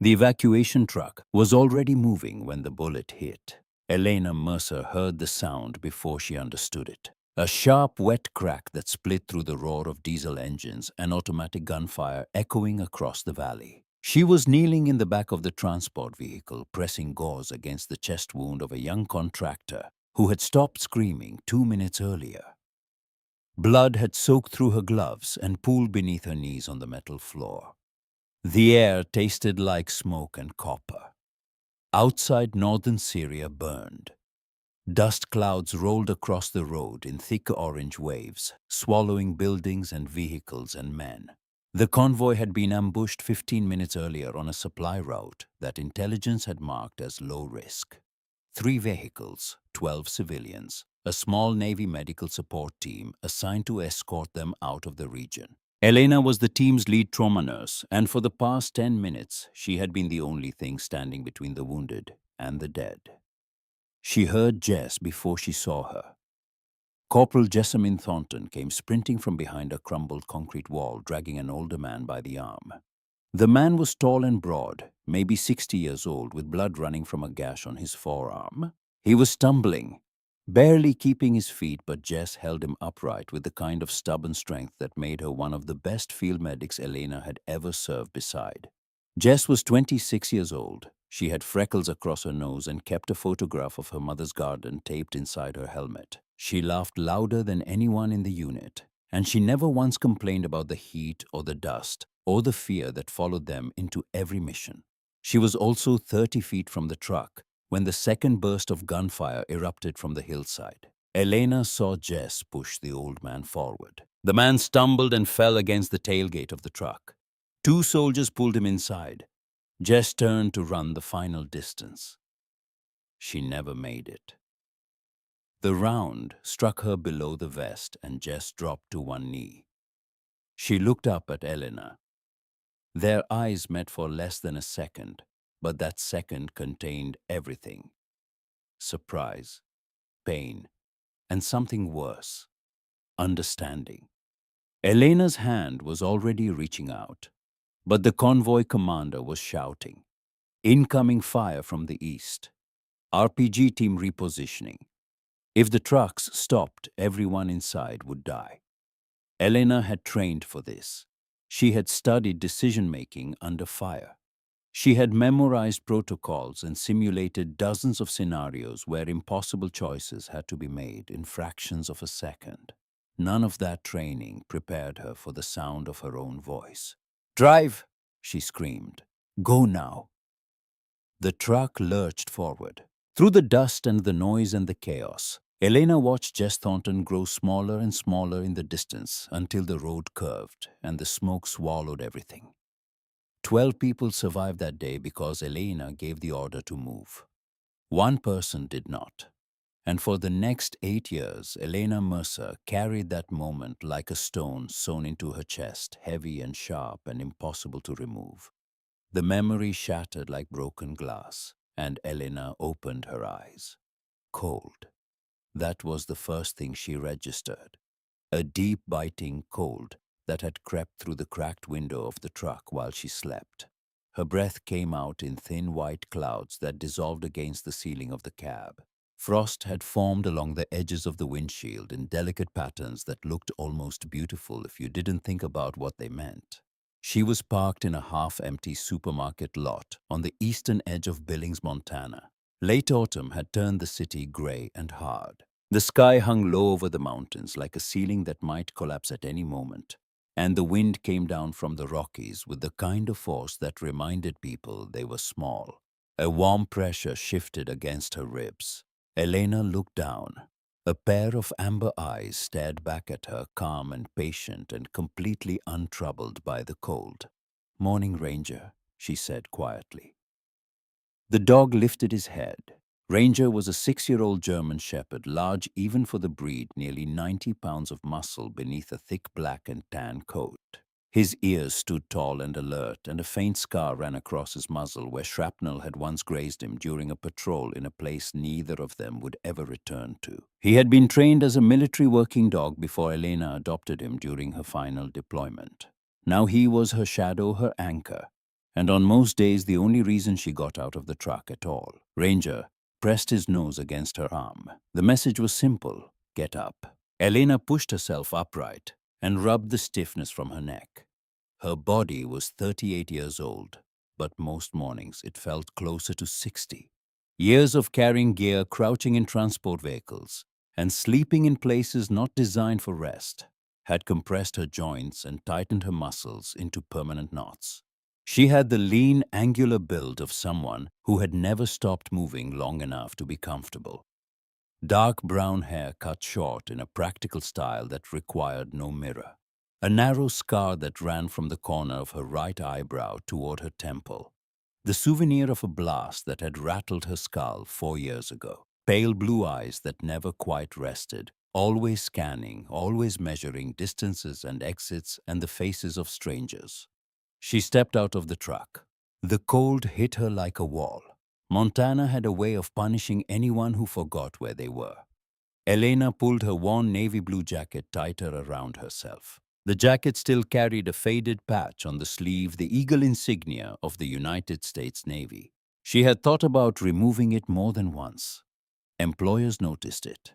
The evacuation truck was already moving when the bullet hit. Elena Mercer heard the sound before she understood it. A sharp, wet crack that split through the roar of diesel engines and automatic gunfire echoing across the valley. She was kneeling in the back of the transport vehicle, pressing gauze against the chest wound of a young contractor who had stopped screaming 2 minutes earlier. Blood had soaked through her gloves and pooled beneath her knees on the metal floor. The air tasted like smoke and copper. Outside northern Syria burned. Dust clouds rolled across the road in thick orange waves, swallowing buildings and vehicles and men. The convoy had been ambushed 15 minutes earlier on a supply route that intelligence had marked as low risk. 3 vehicles, 12 civilians, a small Navy medical support team assigned to escort them out of the region. Elena was the team's lead trauma nurse, and for the past 10 minutes, she had been the only thing standing between the wounded and the dead. She heard Jess before she saw her. Corporal Jessamine Thornton came sprinting from behind a crumbled concrete wall, dragging an older man by the arm. The man was tall and broad, maybe 60 years old, with blood running from a gash on his forearm. He was stumbling, barely keeping his feet, but Jess held him upright with the kind of stubborn strength that made her one of the best field medics Elena had ever served beside. Jess was 26 years old. She had freckles across her nose and kept a photograph of her mother's garden taped inside her helmet. She laughed louder than anyone in the unit, and she never once complained about the heat or the dust or the fear that followed them into every mission. She was also 30 feet from the truck when the second burst of gunfire erupted from the hillside. Elena saw Jess push the old man forward. The man stumbled and fell against the tailgate of the truck. 2 soldiers pulled him inside. Jess turned to run the final distance. She never made it. The round struck her below the vest and Jess dropped to one knee. She looked up at Elena. Their eyes met for less than a second, but that second contained everything: surprise, pain, and something worse: understanding. Elena's hand was already reaching out, but the convoy commander was shouting, "Incoming fire from the east. RPG team repositioning. If the trucks stopped, everyone inside would die." Elena had trained for this. She had studied decision-making under fire. She had memorized protocols and simulated dozens of scenarios where impossible choices had to be made in fractions of a second. None of that training prepared her for the sound of her own voice. "Drive!" she screamed. "Go now!" The truck lurched forward. Through the dust and the noise and the chaos, Elena watched Jess Thornton grow smaller and smaller in the distance until the road curved and the smoke swallowed everything. 12 people survived that day because Elena gave the order to move. One person did not. And for the next 8 years, Elena Mercer carried that moment like a stone sewn into her chest, heavy and sharp and impossible to remove. The memory shattered like broken glass, and Elena opened her eyes. Cold. That was the first thing she registered. A deep, biting cold that had crept through the cracked window of the truck while she slept. Her breath came out in thin white clouds that dissolved against the ceiling of the cab. Frost had formed along the edges of the windshield in delicate patterns that looked almost beautiful if you didn't think about what they meant. She was parked in a half-empty supermarket lot on the eastern edge of Billings, Montana. Late autumn had turned the city gray and hard. The sky hung low over the mountains like a ceiling that might collapse at any moment, and the wind came down from the Rockies with the kind of force that reminded people they were small. A warm pressure shifted against her ribs. Elena looked down. A pair of amber eyes stared back at her, calm and patient and completely untroubled by the cold. "Morning, Ranger," she said quietly. The dog lifted his head. Ranger was a 6-year-old German shepherd, large even for the breed, nearly 90 pounds of muscle beneath a thick black and tan coat. His ears stood tall and alert, and a faint scar ran across his muzzle where shrapnel had once grazed him during a patrol in a place neither of them would ever return to. He had been trained as a military working dog before Elena adopted him during her final deployment. Now he was her shadow, her anchor, and on most days the only reason she got out of the truck at all. Ranger pressed his nose against her arm. The message was simple: get up. Elena pushed herself upright and rubbed the stiffness from her neck. Her body was 38 years old, but most mornings it felt closer to 60. Years of carrying gear, crouching in transport vehicles, and sleeping in places not designed for rest had compressed her joints and tightened her muscles into permanent knots. She had the lean, angular build of someone who had never stopped moving long enough to be comfortable. Dark brown hair cut short in a practical style that required no mirror. A narrow scar that ran from the corner of her right eyebrow toward her temple. The souvenir of a blast that had rattled her skull 4 years ago. Pale blue eyes that never quite rested, always scanning, always measuring distances and exits and the faces of strangers. She stepped out of the truck. The cold hit her like a wall. Montana had a way of punishing anyone who forgot where they were. Elena pulled her worn navy blue jacket tighter around herself. The jacket still carried a faded patch on the sleeve, the eagle insignia of the United States Navy. She had thought about removing it more than once. Employers noticed it.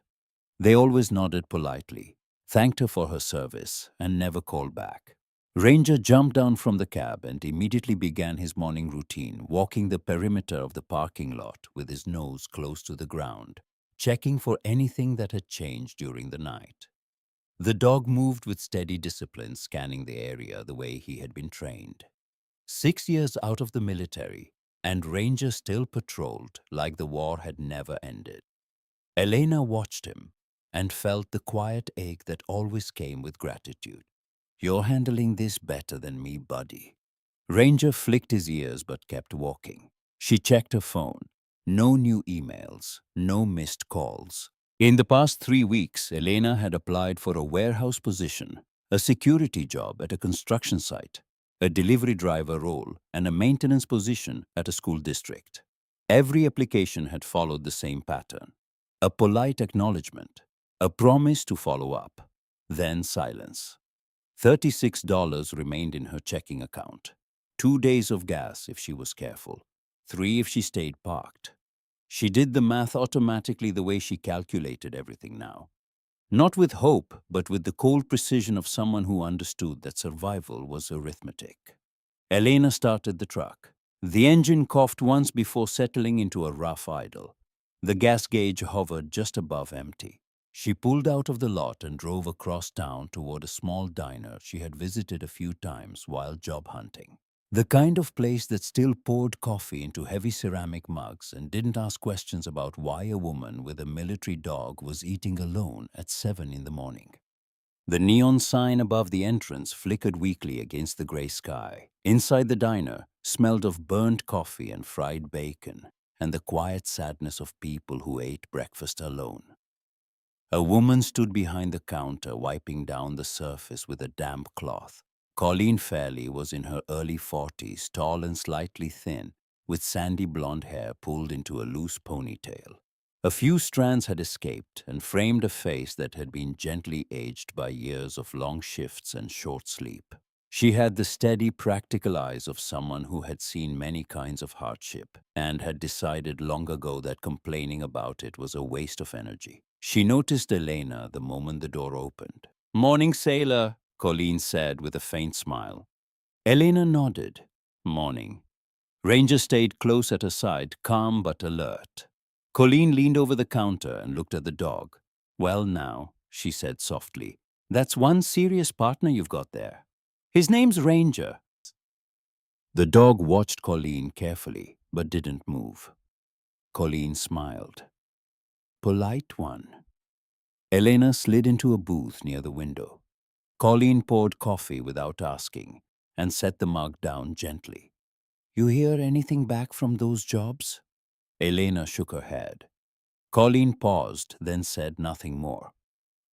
They always nodded politely, thanked her for her service, and never called back. Ranger jumped down from the cab and immediately began his morning routine, walking the perimeter of the parking lot with his nose close to the ground, checking for anything that had changed during the night. The dog moved with steady discipline, scanning the area the way he had been trained. 6 years out of the military, and Ranger still patrolled like the war had never ended. Elena watched him and felt the quiet ache that always came with gratitude. You're handling this better than me, buddy. Ranger flicked his ears but kept walking. She checked her phone. No new emails, no missed calls. In the past 3 weeks, Elena had applied for a warehouse position, a security job at a construction site, a delivery driver role, and a maintenance position at a school district. Every application had followed the same pattern. A polite acknowledgement, a promise to follow up, then silence. $36 remained in her checking account. 2 days of gas if she was careful. 3 if she stayed parked. She did the math automatically the way she calculated everything now. Not with hope, but with the cold precision of someone who understood that survival was arithmetic. Elena started the truck. The engine coughed once before settling into a rough idle. The gas gauge hovered just above empty. She pulled out of the lot and drove across town toward a small diner she had visited a few times while job hunting. The kind of place that still poured coffee into heavy ceramic mugs and didn't ask questions about why a woman with a military dog was eating alone at 7 in the morning. The neon sign above the entrance flickered weakly against the gray sky. Inside the diner smelled of burnt coffee and fried bacon and the quiet sadness of people who ate breakfast alone. A woman stood behind the counter, wiping down the surface with a damp cloth. Colleen Fairley was in her early 40s, tall and slightly thin, with sandy blonde hair pulled into a loose ponytail. A few strands had escaped and framed a face that had been gently aged by years of long shifts and short sleep. She had the steady, practical eyes of someone who had seen many kinds of hardship and had decided long ago that complaining about it was a waste of energy. She noticed Elena the moment the door opened. "Morning, sailor," Colleen said with a faint smile. Elena nodded. "Morning." Ranger stayed close at her side, calm but alert. Colleen leaned over the counter and looked at the dog. "Well now," she said softly, "that's one serious partner you've got there. His name's Ranger." The dog watched Colleen carefully, but didn't move. Colleen smiled. "Polite one." Elena slid into a booth near the window. Colleen poured coffee without asking and set the mug down gently. "You hear anything back from those jobs?" Elena shook her head. Colleen paused, then said nothing more.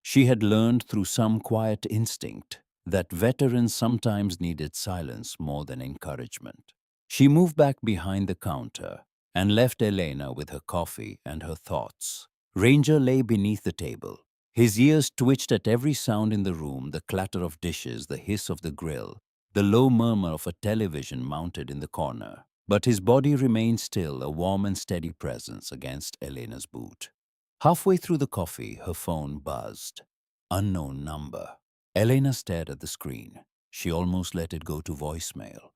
She had learned through some quiet instinct that veterans sometimes needed silence more than encouragement. She moved back behind the counter and left Elena with her coffee and her thoughts. Ranger lay beneath the table. His ears twitched at every sound in the room, the clatter of dishes, the hiss of the grill, the low murmur of a television mounted in the corner, but his body remained still, a warm and steady presence against Elena's boot. Halfway through the coffee, her phone buzzed. Unknown number. Elena stared at the screen. She almost let it go to voicemail.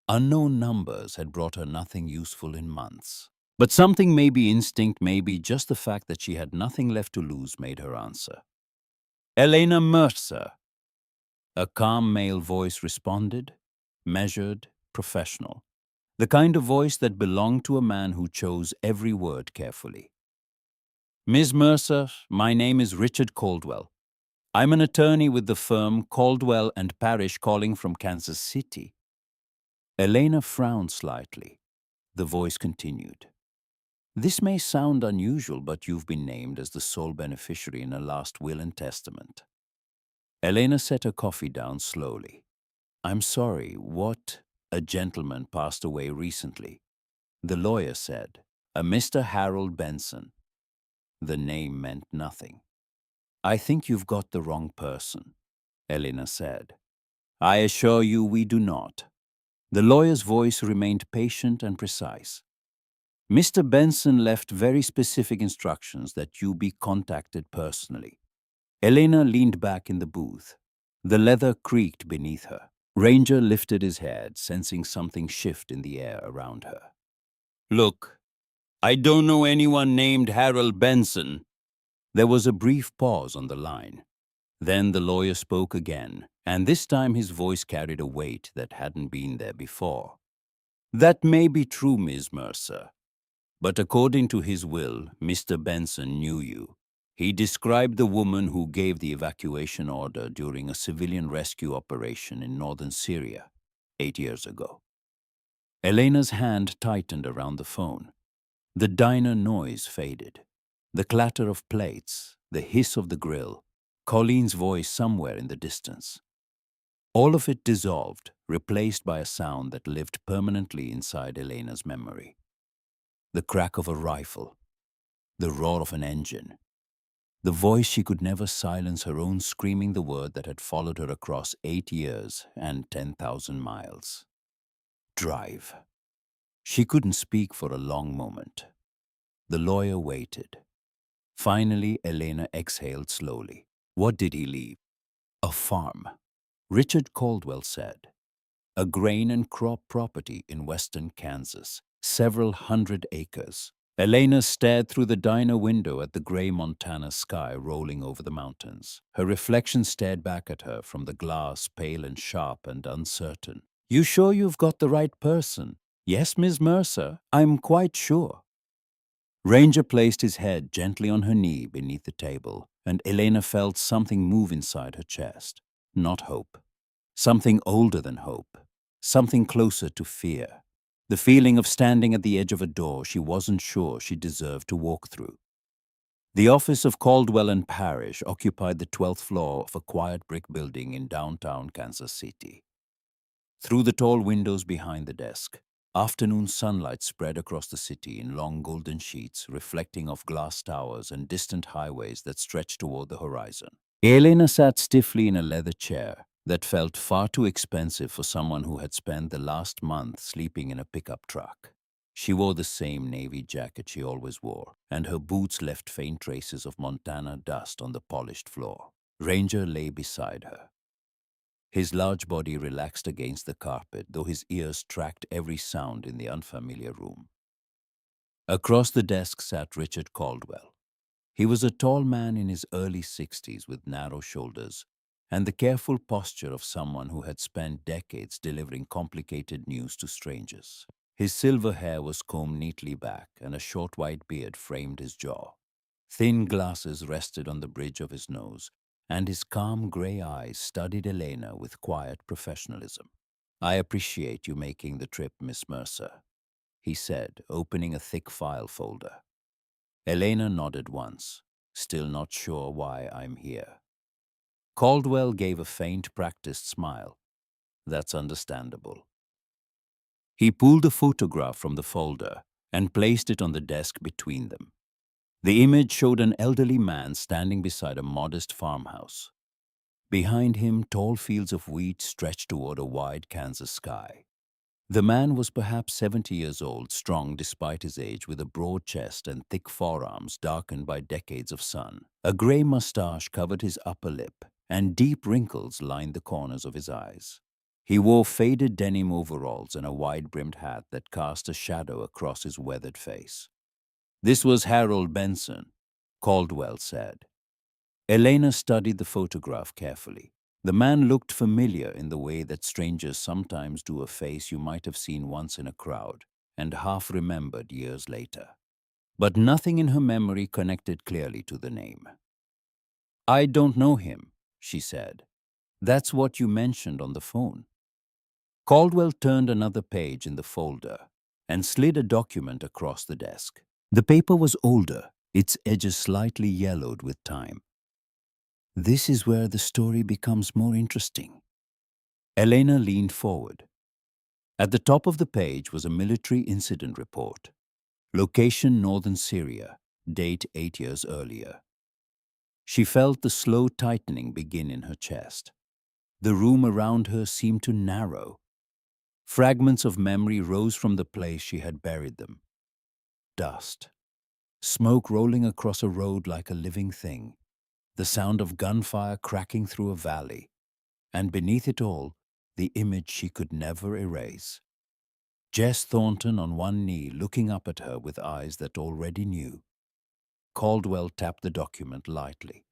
Unknown numbers had brought her nothing useful in months. But something, maybe instinct, maybe just the fact that she had nothing left to lose, made her answer. Elena Mercer. A calm male voice responded, measured, professional. The kind of voice that belonged to a man who chose every word carefully. Ms. Mercer, my name is Richard Caldwell. I'm an attorney with the firm Caldwell and Parrish, calling from Kansas City. Elena frowned slightly. The voice continued. This may sound unusual, but you've been named as the sole beneficiary in a last will and testament. Elena set her coffee down slowly. I'm sorry, what? A gentleman passed away recently. The lawyer said, a Mr. Harold Benson. The name meant nothing. I think you've got the wrong person, Elena said. I assure you we do not. The lawyer's voice remained patient and precise. Mr. Benson left very specific instructions that you be contacted personally. Elena leaned back in the booth. The leather creaked beneath her. Ranger lifted his head, sensing something shift in the air around her. Look, I don't know anyone named Harold Benson. There was a brief pause on the line. Then the lawyer spoke again, and this time his voice carried a weight that hadn't been there before. That may be true, Ms. Mercer, but according to his will, Mr. Benson knew you. He described the woman who gave the evacuation order during a civilian rescue operation in northern Syria 8 years ago. Elena's hand tightened around the phone. The diner noise faded. The clatter of plates, the hiss of the grill, Colleen's voice somewhere in the distance. All of it dissolved, replaced by a sound that lived permanently inside Elena's memory. The crack of a rifle, the roar of an engine, the voice she could never silence, her own screaming the word that had followed her across 8 years and 10,000 miles. Drive. She couldn't speak for a long moment. The lawyer waited. Finally, Elena exhaled slowly. What did he leave? A farm. Richard Caldwell said. A grain and crop property in western Kansas, several hundred acres. Elena stared through the diner window at the gray Montana sky rolling over the mountains. Her reflection stared back at her from the glass, pale and sharp and uncertain. You sure you've got the right person? Yes, Ms. Mercer, I'm quite sure. Ranger placed his head gently on her knee beneath the table, and Elena felt something move inside her chest. Not hope. Something older than hope. Something closer to fear. The feeling of standing at the edge of a door she wasn't sure she deserved to walk through. The office of Caldwell and Parrish occupied the 12th floor of a quiet brick building in downtown Kansas City. Through the tall windows behind the desk, afternoon sunlight spread across the city in long golden sheets, reflecting off glass towers and distant highways that stretched toward the horizon. Elena sat stiffly in a leather chair that felt far too expensive for someone who had spent the last month sleeping in a pickup truck. She wore the same navy jacket she always wore, and her boots left faint traces of Montana dust on the polished floor. Ranger lay beside her. His large body relaxed against the carpet, though his ears tracked every sound in the unfamiliar room. Across the desk sat Richard Caldwell. He was a tall man in his early 60s with narrow shoulders and the careful posture of someone who had spent decades delivering complicated news to strangers. His silver hair was combed neatly back, and a short white beard framed his jaw. Thin glasses rested on the bridge of his nose, and his calm gray eyes studied Elena with quiet professionalism. I appreciate you making the trip, Miss Mercer, he said, opening a thick file folder. Elena nodded once, still not sure why I'm here. Caldwell gave a faint, practiced smile. That's understandable. He pulled a photograph from the folder and placed it on the desk between them. The image showed an elderly man standing beside a modest farmhouse. Behind him, tall fields of wheat stretched toward a wide Kansas sky. The man was perhaps 70 years old, strong despite his age, with a broad chest and thick forearms darkened by decades of sun. A gray mustache covered his upper lip, and deep wrinkles lined the corners of his eyes. He wore faded denim overalls and a wide-brimmed hat that cast a shadow across his weathered face. "This was Harold Benson," Caldwell said. Elena studied the photograph carefully. The man looked familiar in the way that strangers sometimes do a face you might have seen once in a crowd and half remembered years later. But nothing in her memory connected clearly to the name. "I don't know him," she said. "That's what you mentioned on the phone." Caldwell turned another page in the folder and slid a document across the desk. The paper was older, its edges slightly yellowed with time. "This is where the story becomes more interesting." Elena leaned forward. At the top of the page was a military incident report. Location: northern Syria. Date: 8 years earlier. She felt the slow tightening begin in her chest. The room around her seemed to narrow. Fragments of memory rose from the place she had buried them. Dust. Smoke rolling across a road like a living thing. The sound of gunfire cracking through a valley. And beneath it all, the image she could never erase. Jess Thornton on one knee, looking up at her with eyes that already knew. Caldwell tapped the document lightly.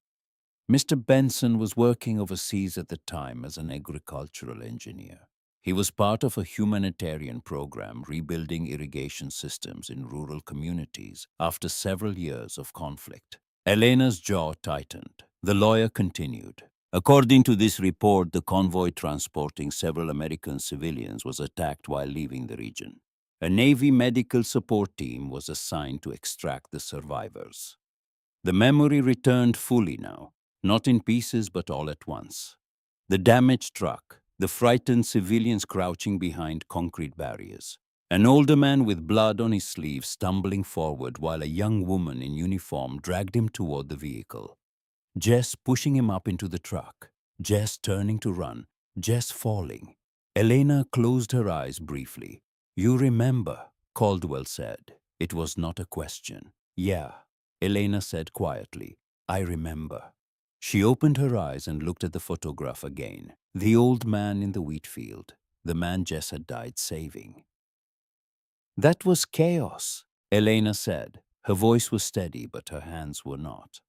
Mr. Benson was working overseas at the time as an agricultural engineer. He was part of a humanitarian program rebuilding irrigation systems in rural communities after several years of conflict. Elena's jaw tightened. The lawyer continued. "According to this report, the convoy transporting several American civilians was attacked while leaving the region. A Navy medical support team was assigned to extract the survivors. The memory returned fully now, not in pieces but all at once. The damaged truck, the frightened civilians crouching behind concrete barriers, an older man with blood on his sleeve stumbling forward while a young woman in uniform dragged him toward the vehicle. Jess pushing him up into the truck, Jess turning to run, Jess falling. Elena closed her eyes briefly. "You remember," Caldwell said. It was not a question. "Yeah," Elena said quietly. "I remember." She opened her eyes and looked at the photograph again. The old man in the wheat field, the man Jess had died saving. "That was chaos," Elena said. Her voice was steady, but her hands were not.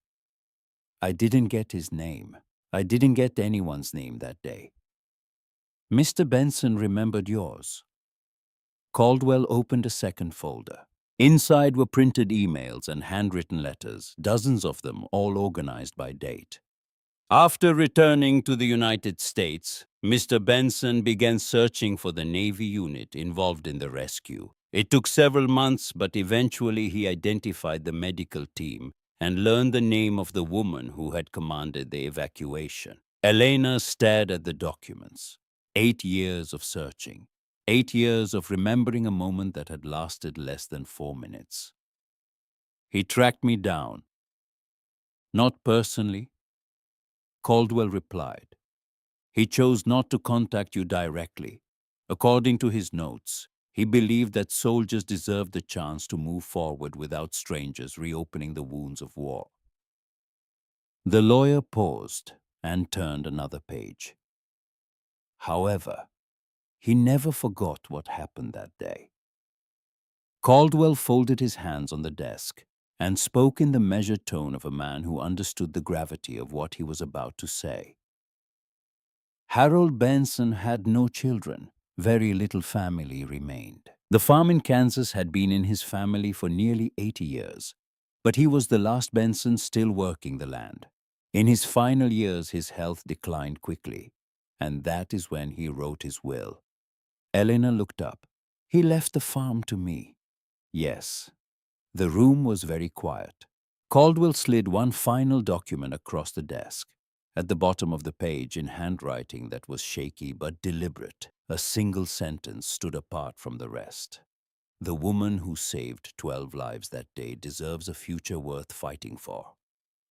"I didn't get his name. I didn't get anyone's name that day." "Mr. Benson remembered yours." Caldwell opened a second folder. Inside were printed emails and handwritten letters, dozens of them, all organized by date. After returning to the United States, Mr. Benson began searching for the Navy unit involved in the rescue. It took several months, but eventually he identified the medical team and learned the name of the woman who had commanded the evacuation. Elena stared at the documents. 8 years of searching. 8 years of remembering a moment that had lasted less than 4 minutes. "He tracked me down." "Not personally," Caldwell replied. "He chose not to contact you directly. According to his notes, he believed that soldiers deserved the chance to move forward without strangers reopening the wounds of war." The lawyer paused and turned another page. However, he never forgot what happened that day. Caldwell folded his hands on the desk and spoke in the measured tone of a man who understood the gravity of what he was about to say. Harold Benson had no children. Very little family remained. The farm in Kansas had been in his family for nearly 80 years, but he was the last Benson still working the land. In his final years, his health declined quickly, and that is when he wrote his will. Elena looked up. "He left the farm to me." "Yes." The room was very quiet. Caldwell slid one final document across the desk. At the bottom of the page, in handwriting that was shaky but deliberate, a single sentence stood apart from the rest. "The woman who saved 12 lives that day deserves a future worth fighting for."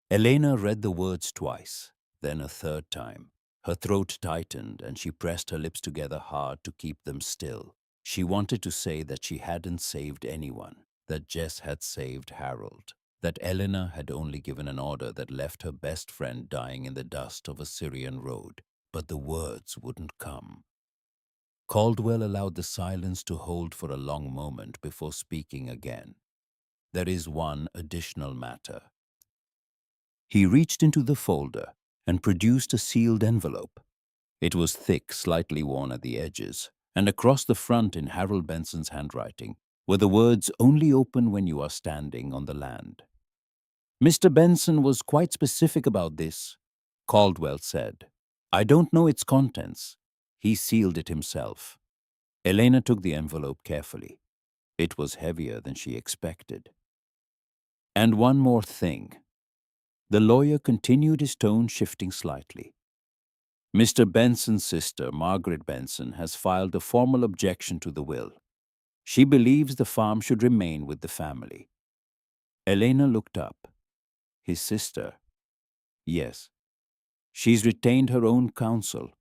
Elena read the words twice. then a third time. Her throat tightened and she pressed her lips together hard to keep them still. She wanted to say that she hadn't saved anyone, that Jess had saved Harold, that Eleanor had only given an order that left her best friend dying in the dust of a Syrian road. But the words wouldn't come. Caldwell allowed the silence to hold for a long moment before speaking again. There is one additional matter. He reached into the folder and produced a sealed envelope. It was thick, slightly worn at the edges, and across the front in Harold Benson's handwriting were the words, "Only open when you are standing on the land." "Mr. Benson was quite specific about this," Caldwell said. "I don't know its contents." He sealed it himself. Elena took the envelope carefully. It was heavier than she expected. "And one more thing." The lawyer continued, his tone shifting slightly. "Mr. Benson's sister, Margaret Benson, has filed a formal objection to the will. She believes the farm should remain with the family." Elena looked up. His sister? Yes. She's retained her own counsel.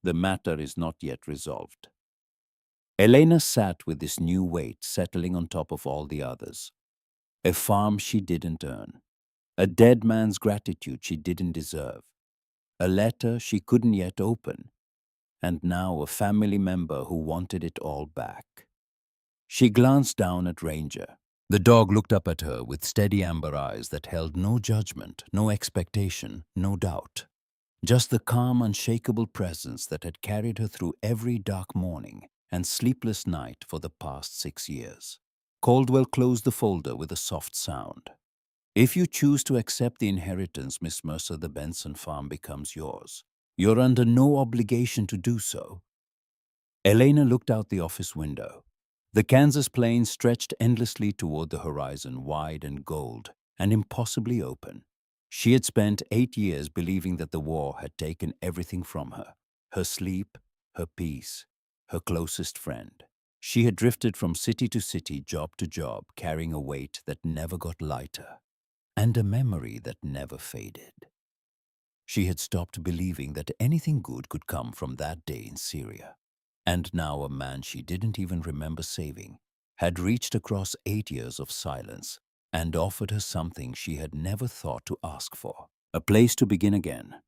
The matter is not yet resolved. Elena sat with this new weight settling on top of all the others. A farm she didn't earn. A dead man's gratitude she didn't deserve. A letter she couldn't yet open. And now a family member who wanted it all back. She glanced down at Ranger. The dog looked up at her with steady amber eyes that held no judgment, no expectation, no doubt. Just the calm, unshakable presence that had carried her through every dark morning and sleepless night for the past 6 years. Caldwell closed the folder with a soft sound. "If you choose to accept the inheritance, Miss Mercer, the Benson farm becomes yours. You're under no obligation to do so." Elena looked out the office window. The Kansas plains stretched endlessly toward the horizon, wide and gold, and impossibly open. She had spent 8 years believing that the war had taken everything from her: her sleep, her peace, her closest friend. She had drifted from city to city, job to job, carrying a weight that never got lighter, and a memory that never faded. She had stopped believing that anything good could come from that day in Syria. And now a man she didn't even remember saving had reached across 8 years of silence and offered her something she had never thought to ask for: a place to begin again.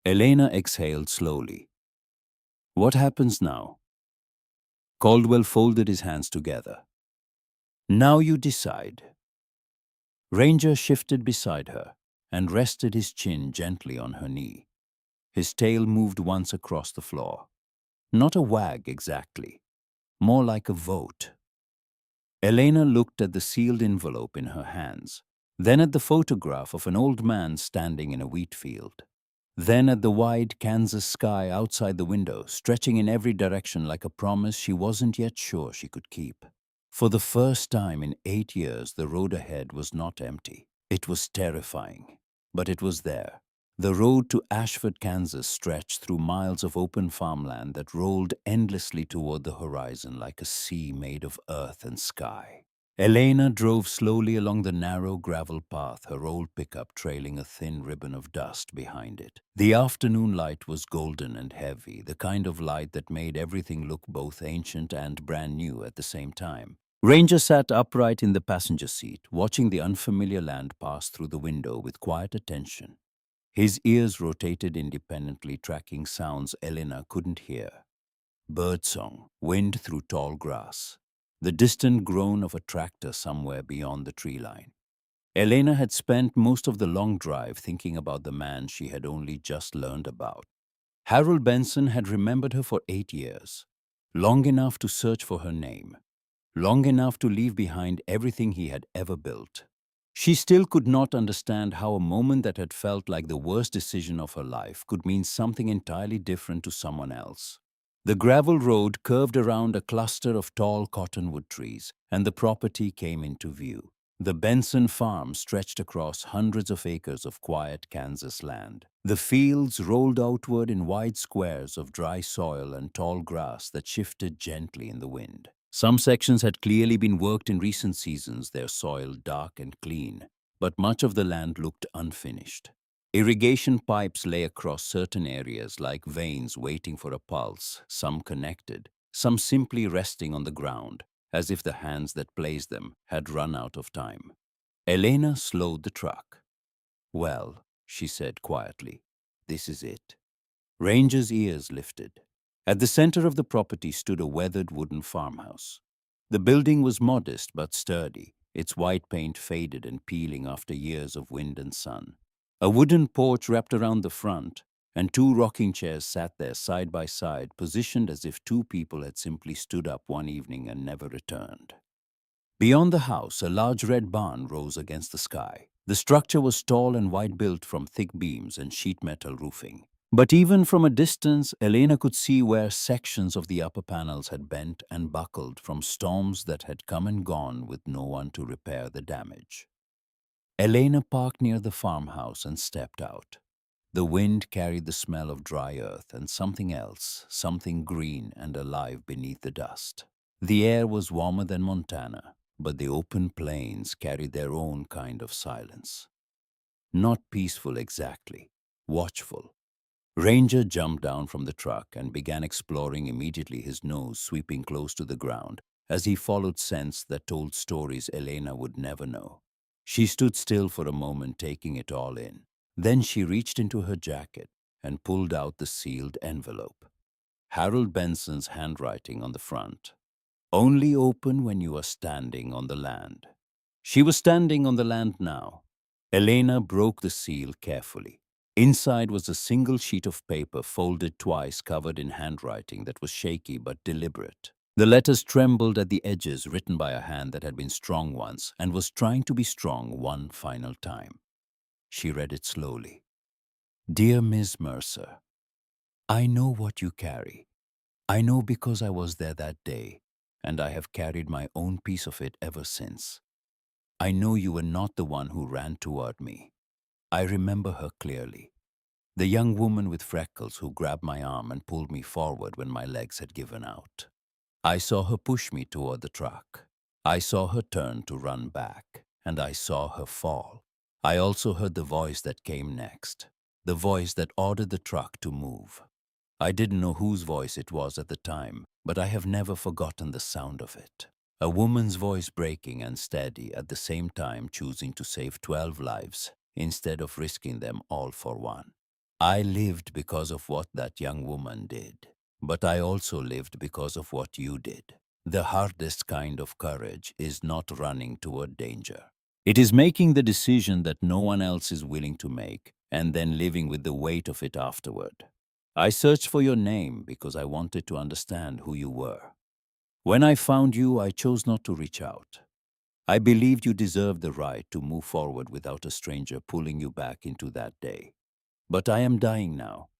Elena exhaled slowly. "What happens now?" Caldwell folded his hands together. "Now you decide." Ranger shifted beside her and rested his chin gently on her knee. His tail moved once across the floor. Not a wag exactly, more like a vote. Elena looked at the sealed envelope in her hands, then at the photograph of an old man standing in a wheat field, then at the wide Kansas sky outside the window, stretching in every direction like a promise she wasn't yet sure she could keep. For the first time in 8 years, the road ahead was not empty. It was terrifying, but it was there. The road to Ashford, Kansas stretched through miles of open farmland that rolled endlessly toward the horizon like a sea made of earth and sky. Elena drove slowly along the narrow gravel path, her old pickup trailing a thin ribbon of dust behind it. The afternoon light was golden and heavy, the kind of light that made everything look both ancient and brand new at the same time. Ranger sat upright in the passenger seat, watching the unfamiliar land pass through the window with quiet attention. His ears rotated independently, tracking sounds Elena couldn't hear. Birdsong, wind through tall grass, the distant groan of a tractor somewhere beyond the tree line. Elena had spent most of the long drive thinking about the man she had only just learned about. Harold Benson had remembered her for 8 years, long enough to search for her name, long enough to leave behind everything he had ever built. She still could not understand how a moment that had felt like the worst decision of her life could mean something entirely different to someone else. The gravel road curved around a cluster of tall cottonwood trees, and the property came into view. The Benson farm stretched across hundreds of acres of quiet Kansas land. The fields rolled outward in wide squares of dry soil and tall grass that shifted gently in the wind. Some sections had clearly been worked in recent seasons, their soil dark and clean, but much of the land looked unfinished. Irrigation pipes lay across certain areas like veins waiting for a pulse, some connected, some simply resting on the ground, as if the hands that placed them had run out of time. Elena slowed the truck. "Well," she said quietly, "this is it." Ranger's ears lifted. At the center of the property stood a weathered wooden farmhouse. The building was modest but sturdy, its white paint faded and peeling after years of wind and sun. A wooden porch wrapped around the front, and two rocking chairs sat there side by side, positioned as if two people had simply stood up one evening and never returned. Beyond the house, a large red barn rose against the sky. The structure was tall and wide-built from thick beams and sheet metal roofing. But even from a distance, Elena could see where sections of the upper panels had bent and buckled from storms that had come and gone with no one to repair the damage. Elena parked near the farmhouse and stepped out. The wind carried the smell of dry earth and something else, something green and alive beneath the dust. The air was warmer than Montana, but the open plains carried their own kind of silence. Not peaceful exactly, watchful. Ranger jumped down from the truck and began exploring immediately, his nose sweeping close to the ground as he followed scents that told stories Elena would never know. She stood still for a moment, taking it all in. Then she reached into her jacket and pulled out the sealed envelope. Harold Benson's handwriting on the front. "Only open when you are standing on the land." She was standing on the land now. Elena broke the seal carefully. Inside was a single sheet of paper folded twice, covered in handwriting that was shaky but deliberate. The letters trembled at the edges, written by a hand that had been strong once and was trying to be strong one final time. She read it slowly. "Dear Miss Mercer, I know what you carry. I know because I was there that day, and I have carried my own piece of it ever since. I know you were not the one who ran toward me. I remember her clearly. The young woman with freckles who grabbed my arm and pulled me forward when my legs had given out. I saw her push me toward the truck. I saw her turn to run back, and I saw her fall. I also heard the voice that came next, the voice that ordered the truck to move. I didn't know whose voice it was at the time, but I have never forgotten the sound of it. A woman's voice, breaking and steady at the same time, choosing to save 12 lives instead of risking them all for one. I lived because of what that young woman did, but I also lived because of what you did. The hardest kind of courage is not running toward danger. It is making the decision that no one else is willing to make and then living with the weight of it afterward. I searched for your name because I wanted to understand who you were. When I found you, I chose not to reach out. I believed you deserved the right to move forward without a stranger pulling you back into that day. But I am dying now,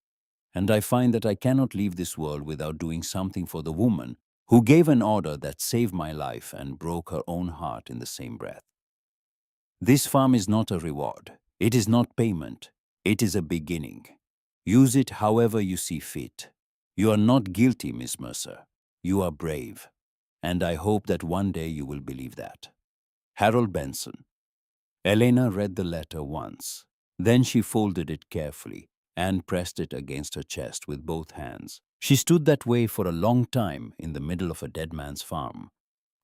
and I find that I cannot leave this world without doing something for the woman who gave an order that saved my life and broke her own heart in the same breath. This farm is not a reward. It is not payment. It is a beginning. Use it however you see fit. You are not guilty, Miss Mercer. You are brave. And I hope that one day you will believe that. Harold Benson. Elena read the letter once. Then she folded it carefully and pressed it against her chest with both hands. She stood that way for a long time in the middle of a dead man's farm,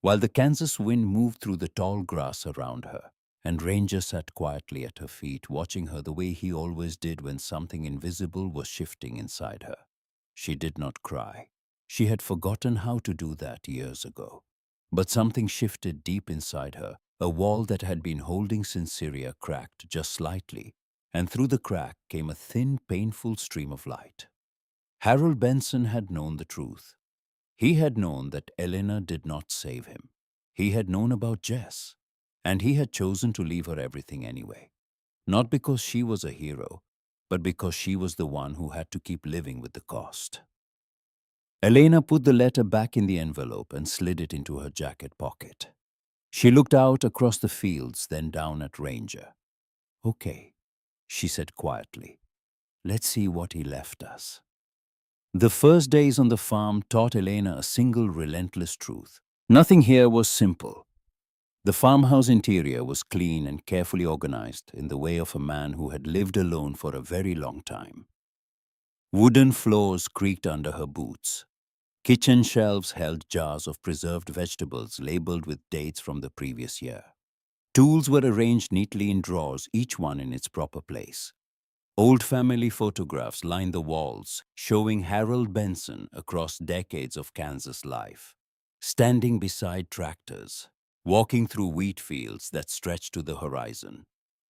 while the Kansas wind moved through the tall grass around her, and Ranger sat quietly at her feet, watching her the way he always did when something invisible was shifting inside her. She did not cry. She had forgotten how to do that years ago. But something shifted deep inside her. A wall that had been holding Syria cracked just slightly, and through the crack came a thin, painful stream of light. Harold Benson had known the truth. He had known that Elena did not save him. He had known about Jess, and he had chosen to leave her everything anyway. Not because she was a hero, but because she was the one who had to keep living with the cost. Elena put the letter back in the envelope and slid it into her jacket pocket. She looked out across the fields, then down at Ranger. "Okay," she said quietly. "Let's see what he left us." The first days on the farm taught Elena a single relentless truth. Nothing here was simple. The farmhouse interior was clean and carefully organized in the way of a man who had lived alone for a very long time. Wooden floors creaked under her boots. Kitchen shelves held jars of preserved vegetables labeled with dates from the previous year. Tools were arranged neatly in drawers, each one in its proper place. Old family photographs lined the walls, showing Harold Benson across decades of Kansas life. Standing beside tractors, walking through wheat fields that stretched to the horizon.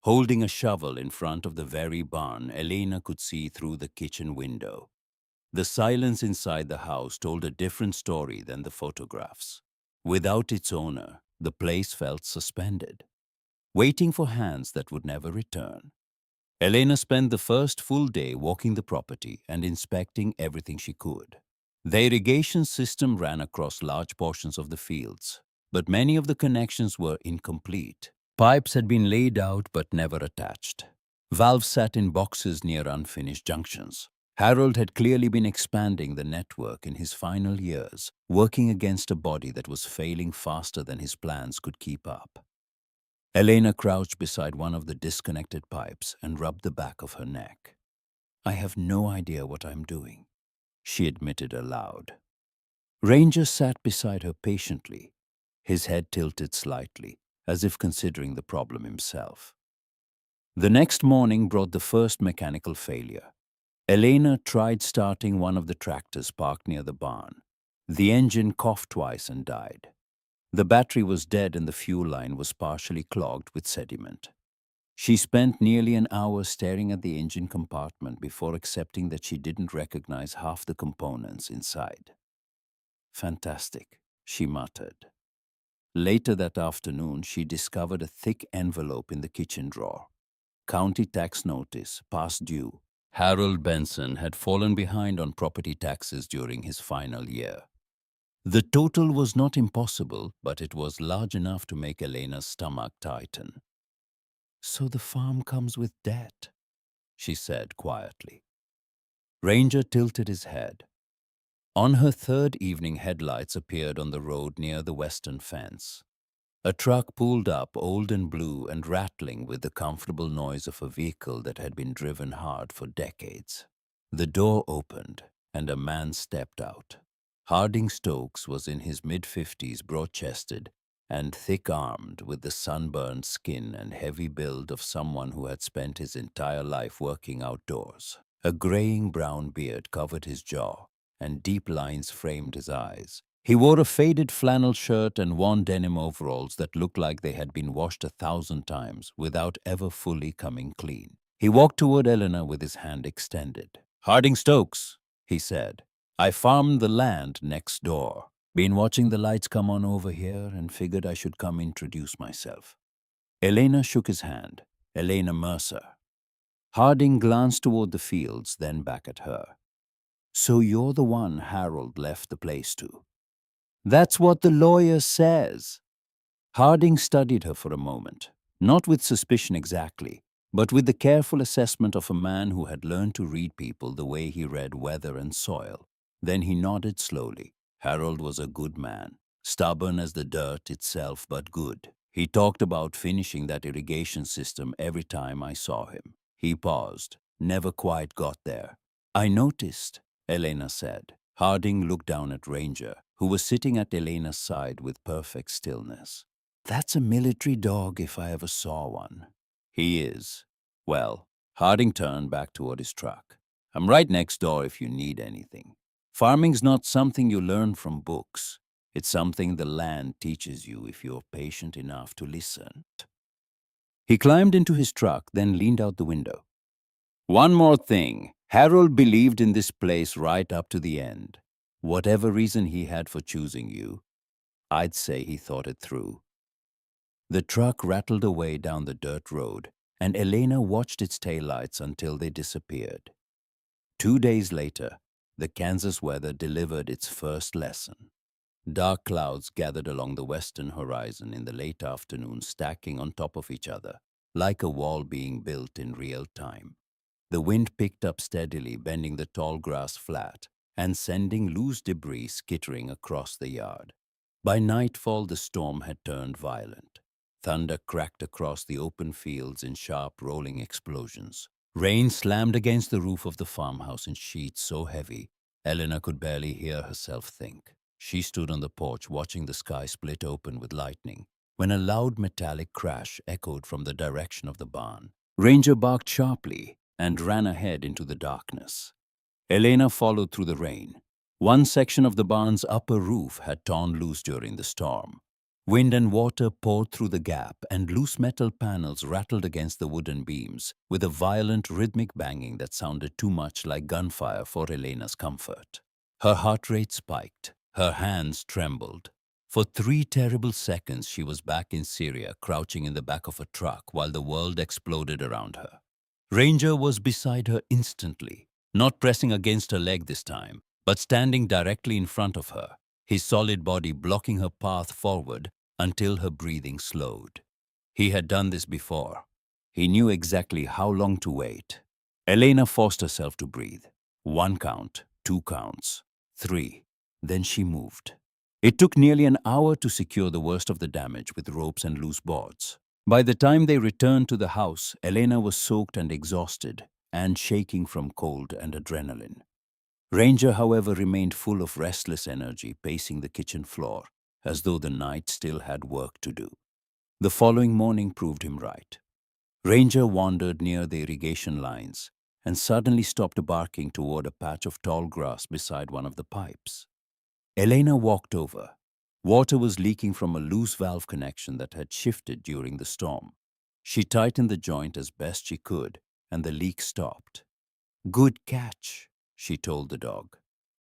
Holding a shovel in front of the very barn Elena could see through the kitchen window. The silence inside the house told a different story than the photographs. Without its owner, the place felt suspended, waiting for hands that would never return. Elena spent the first full day walking the property and inspecting everything she could. The irrigation system ran across large portions of the fields, but many of the connections were incomplete. Pipes had been laid out but never attached. Valves sat in boxes near unfinished junctions. Harold had clearly been expanding the network in his final years, working against a body that was failing faster than his plans could keep up. Elena crouched beside one of the disconnected pipes and rubbed the back of her neck. "I have no idea what I'm doing," she admitted aloud. Ranger sat beside her patiently, his head tilted slightly, as if considering the problem himself. The next morning brought the first mechanical failure. Elena tried starting one of the tractors parked near the barn. The engine coughed twice and died. The battery was dead and the fuel line was partially clogged with sediment. She spent nearly an hour staring at the engine compartment before accepting that she didn't recognize half the components inside. "Fantastic," she muttered. Later that afternoon, she discovered a thick envelope in the kitchen drawer. County tax notice, past due. Harold Benson had fallen behind on property taxes during his final year. The total was not impossible, but it was large enough to make Elena's stomach tighten. "So the farm comes with debt," she said quietly. Ranger tilted his head. On her third evening, headlights appeared on the road near the western fence. A truck pulled up, old and blue and rattling with the comfortable noise of a vehicle that had been driven hard for decades. The door opened, and a man stepped out. Harding Stokes was in his mid-50s, broad-chested and thick-armed, with the sunburned skin and heavy build of someone who had spent his entire life working outdoors. A graying brown beard covered his jaw, and deep lines framed his eyes. He wore a faded flannel shirt and worn denim overalls that looked like they had been washed 1,000 times without ever fully coming clean. He walked toward Eleanor with his hand extended. "Harding Stokes," he said. "I farmed the land next door. Been watching the lights come on over here and figured I should come introduce myself." Elena shook his hand. "Elena Mercer." Harding glanced toward the fields, then back at her. "So you're the one Harold left the place to?" "That's what the lawyer says." Harding studied her for a moment, not with suspicion exactly, but with the careful assessment of a man who had learned to read people the way he read weather and soil. Then he nodded slowly. Harold was a good man, stubborn as the dirt itself, but good. He talked about finishing that irrigation system every time I saw him. He paused, never quite got there. "I noticed," Elena said. Harding looked down at Ranger, who was sitting at Elena's side with perfect stillness. "That's a military dog if I ever saw one." "He is." "Well," Harding turned back toward his truck. "I'm right next door if you need anything. Farming's not something you learn from books. It's something the land teaches you if you're patient enough to listen." He climbed into his truck, then leaned out the window. "One more thing. Harold believed in this place right up to the end. Whatever reason he had for choosing you, I'd say he thought it through." The truck rattled away down the dirt road, and Elena watched its taillights until they disappeared. 2 days later, the Kansas weather delivered its first lesson. Dark clouds gathered along the western horizon in the late afternoon, stacking on top of each other, like a wall being built in real time. The wind picked up steadily, bending the tall grass flat and sending loose debris skittering across the yard. By nightfall, the storm had turned violent. Thunder cracked across the open fields in sharp, rolling explosions. Rain slammed against the roof of the farmhouse in sheets so heavy, Elena could barely hear herself think. She stood on the porch watching the sky split open with lightning when a loud metallic crash echoed from the direction of the barn. Ranger barked sharply and ran ahead into the darkness. Elena followed through the rain. One section of the barn's upper roof had torn loose during the storm. Wind and water poured through the gap, and loose metal panels rattled against the wooden beams with a violent rhythmic banging that sounded too much like gunfire for Elena's comfort. Her heart rate spiked. Her hands trembled. For 3 terrible seconds she was back in Syria, crouching in the back of a truck while the world exploded around her. Ranger was beside her instantly, not pressing against her leg this time, but standing directly in front of her, his solid body blocking her path forward until her breathing slowed. He had done this before. He knew exactly how long to wait. Elena forced herself to breathe. 1 count, 2 counts, 3. Then she moved. It took nearly an hour to secure the worst of the damage with ropes and loose boards. By the time they returned to the house, Elena was soaked and exhausted, and shaking from cold and adrenaline. Ranger, however, remained full of restless energy, pacing the kitchen floor, as though the night still had work to do. The following morning proved him right. Ranger wandered near the irrigation lines and suddenly stopped barking toward a patch of tall grass beside one of the pipes. Elena walked over. Water was leaking from a loose valve connection that had shifted during the storm. She tightened the joint as best she could, and the leak stopped. "Good catch," she told the dog.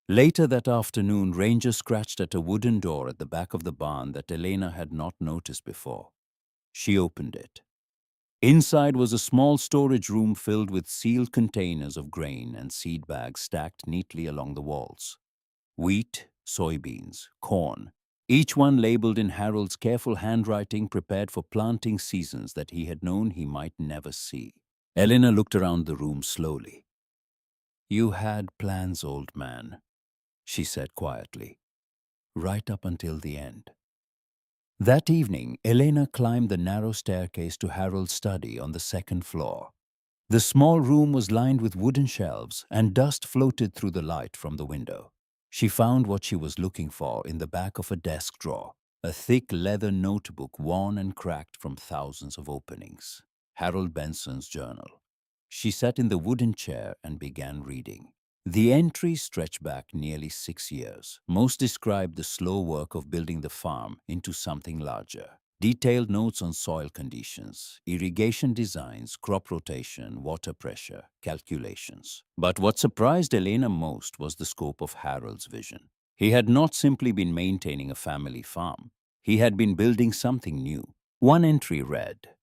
Later that afternoon, Ranger scratched at a wooden door at the back of the barn that Elena had not noticed before. She opened it. Inside was a small storage room filled with sealed containers of grain and seed bags stacked neatly along the walls. Wheat, soybeans, corn, each one labeled in Harold's careful handwriting, prepared for planting seasons that he had known he might never see. Elena looked around the room slowly. "You had plans, old man," she said quietly, "right up until the end." That evening, Elena climbed the narrow staircase to Harold's study on the second floor. The small room was lined with wooden shelves, and dust floated through the light from the window. She found what she was looking for in the back of a desk drawer, a thick leather notebook worn and cracked from thousands of openings. Harold Benson's journal. She sat in the wooden chair and began reading. The entries stretched back nearly 6 years. Most described the slow work of building the farm into something larger. Detailed notes on soil conditions, irrigation designs, crop rotation, water pressure, calculations. But what surprised Elena most was the scope of Harold's vision. He had not simply been maintaining a family farm. He had been building something new. One entry read,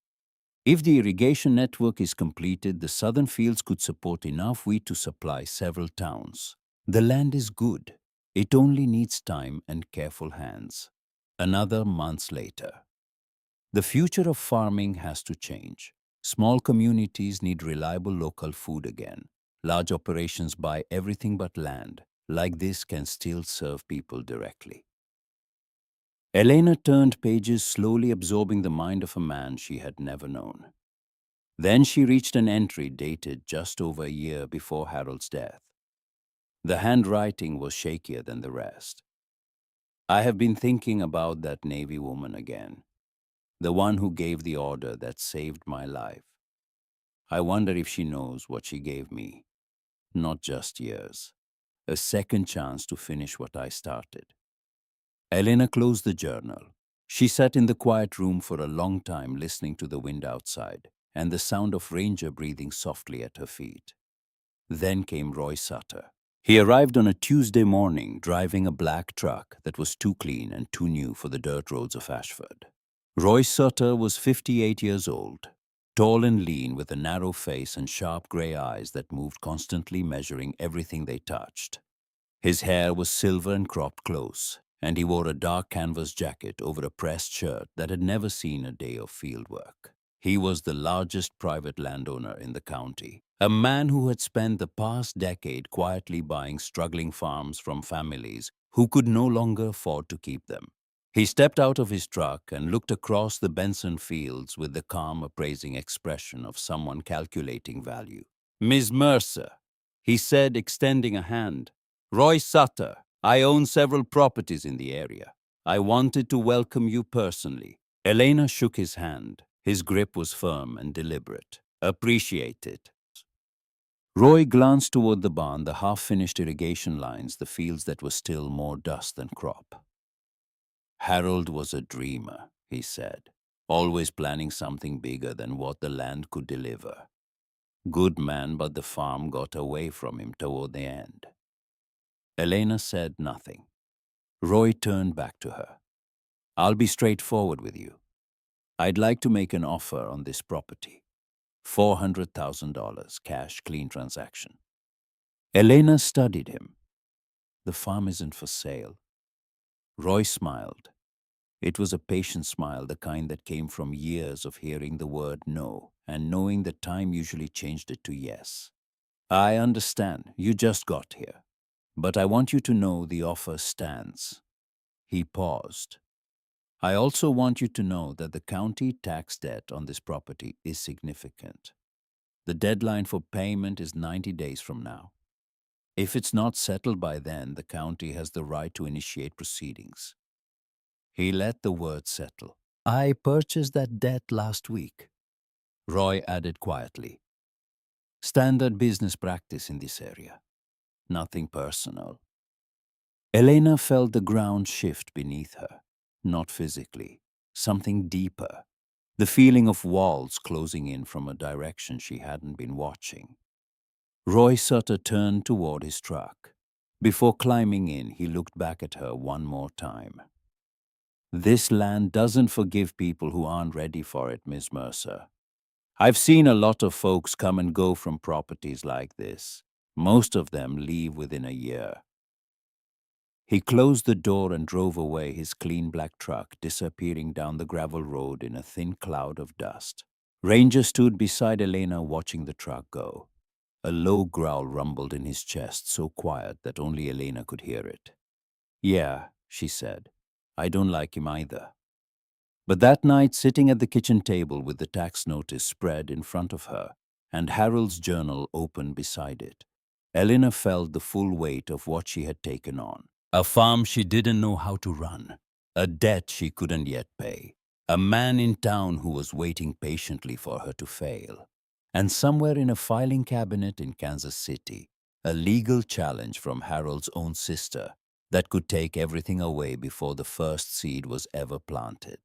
"If the irrigation network is completed, the southern fields could support enough wheat to supply several towns. The land is good. It only needs time and careful hands." Another months later. "The future of farming has to change. Small communities need reliable local food again. Large operations buy everything but land. Like this can still serve people directly." Elena turned pages, slowly absorbing the mind of a man she had never known. Then she reached an entry dated just over a year before Harold's death. The handwriting was shakier than the rest. "I have been thinking about that Navy woman again. The one who gave the order that saved my life. I wonder if she knows what she gave me. Not just years. A second chance to finish what I started." Elena closed the journal. She sat in the quiet room for a long time, listening to the wind outside and the sound of Ranger breathing softly at her feet. Then came Roy Sutter. He arrived on a Tuesday morning, driving a black truck that was too clean and too new for the dirt roads of Ashford. Roy Sutter was 58 years old, tall and lean, with a narrow face and sharp gray eyes that moved constantly, measuring everything they touched. His hair was silver and cropped close, and he wore a dark canvas jacket over a pressed shirt that had never seen a day of field work. He was the largest private landowner in the county, a man who had spent the past decade quietly buying struggling farms from families who could no longer afford to keep them. He stepped out of his truck and looked across the Benson fields with the calm, appraising expression of someone calculating value. "Miss Mercer," he said, extending a hand. "Roy Sutter. I own several properties in the area. I wanted to welcome you personally." Elena shook his hand. His grip was firm and deliberate. "Appreciate it." Roy glanced toward the barn, the half-finished irrigation lines, the fields that were still more dust than crop. "Harold was a dreamer," he said, "always planning something bigger than what the land could deliver. Good man, but the farm got away from him toward the end." Elena said nothing. Roy turned back to her. "I'll be straightforward with you. I'd like to make an offer on this property. $400,000, cash, clean transaction." Elena studied him. "The farm isn't for sale." Roy smiled. It was a patient smile, the kind that came from years of hearing the word no and knowing that time usually changed it to yes. "I understand. You just got here. But I want you to know the offer stands." He paused. "I also want you to know that the county tax debt on this property is significant. The deadline for payment is 90 days from now. If it's not settled by then, the county has the right to initiate proceedings." He let the words settle. "I purchased that debt last week," Roy added quietly. "Standard business practice in this area. Nothing personal." Elena felt the ground shift beneath her. Not physically, something deeper. The feeling of walls closing in from a direction she hadn't been watching. Roy Sutter turned toward his truck. Before climbing in, he looked back at her one more time. "This land doesn't forgive people who aren't ready for it, Miss Mercer. I've seen a lot of folks come and go from properties like this. Most of them leave within a year." He closed the door and drove away, his clean black truck disappearing down the gravel road in a thin cloud of dust. Ranger stood beside Elena, watching the truck go. A low growl rumbled in his chest, so quiet that only Elena could hear it. "Yeah," she said, "I don't like him either." But that night, sitting at the kitchen table with the tax notice spread in front of her and Harold's journal open beside it, Elena felt the full weight of what she had taken on. A farm she didn't know how to run, a debt she couldn't yet pay, a man in town who was waiting patiently for her to fail, and somewhere in a filing cabinet in Kansas City, a legal challenge from Harold's own sister that could take everything away before the first seed was ever planted.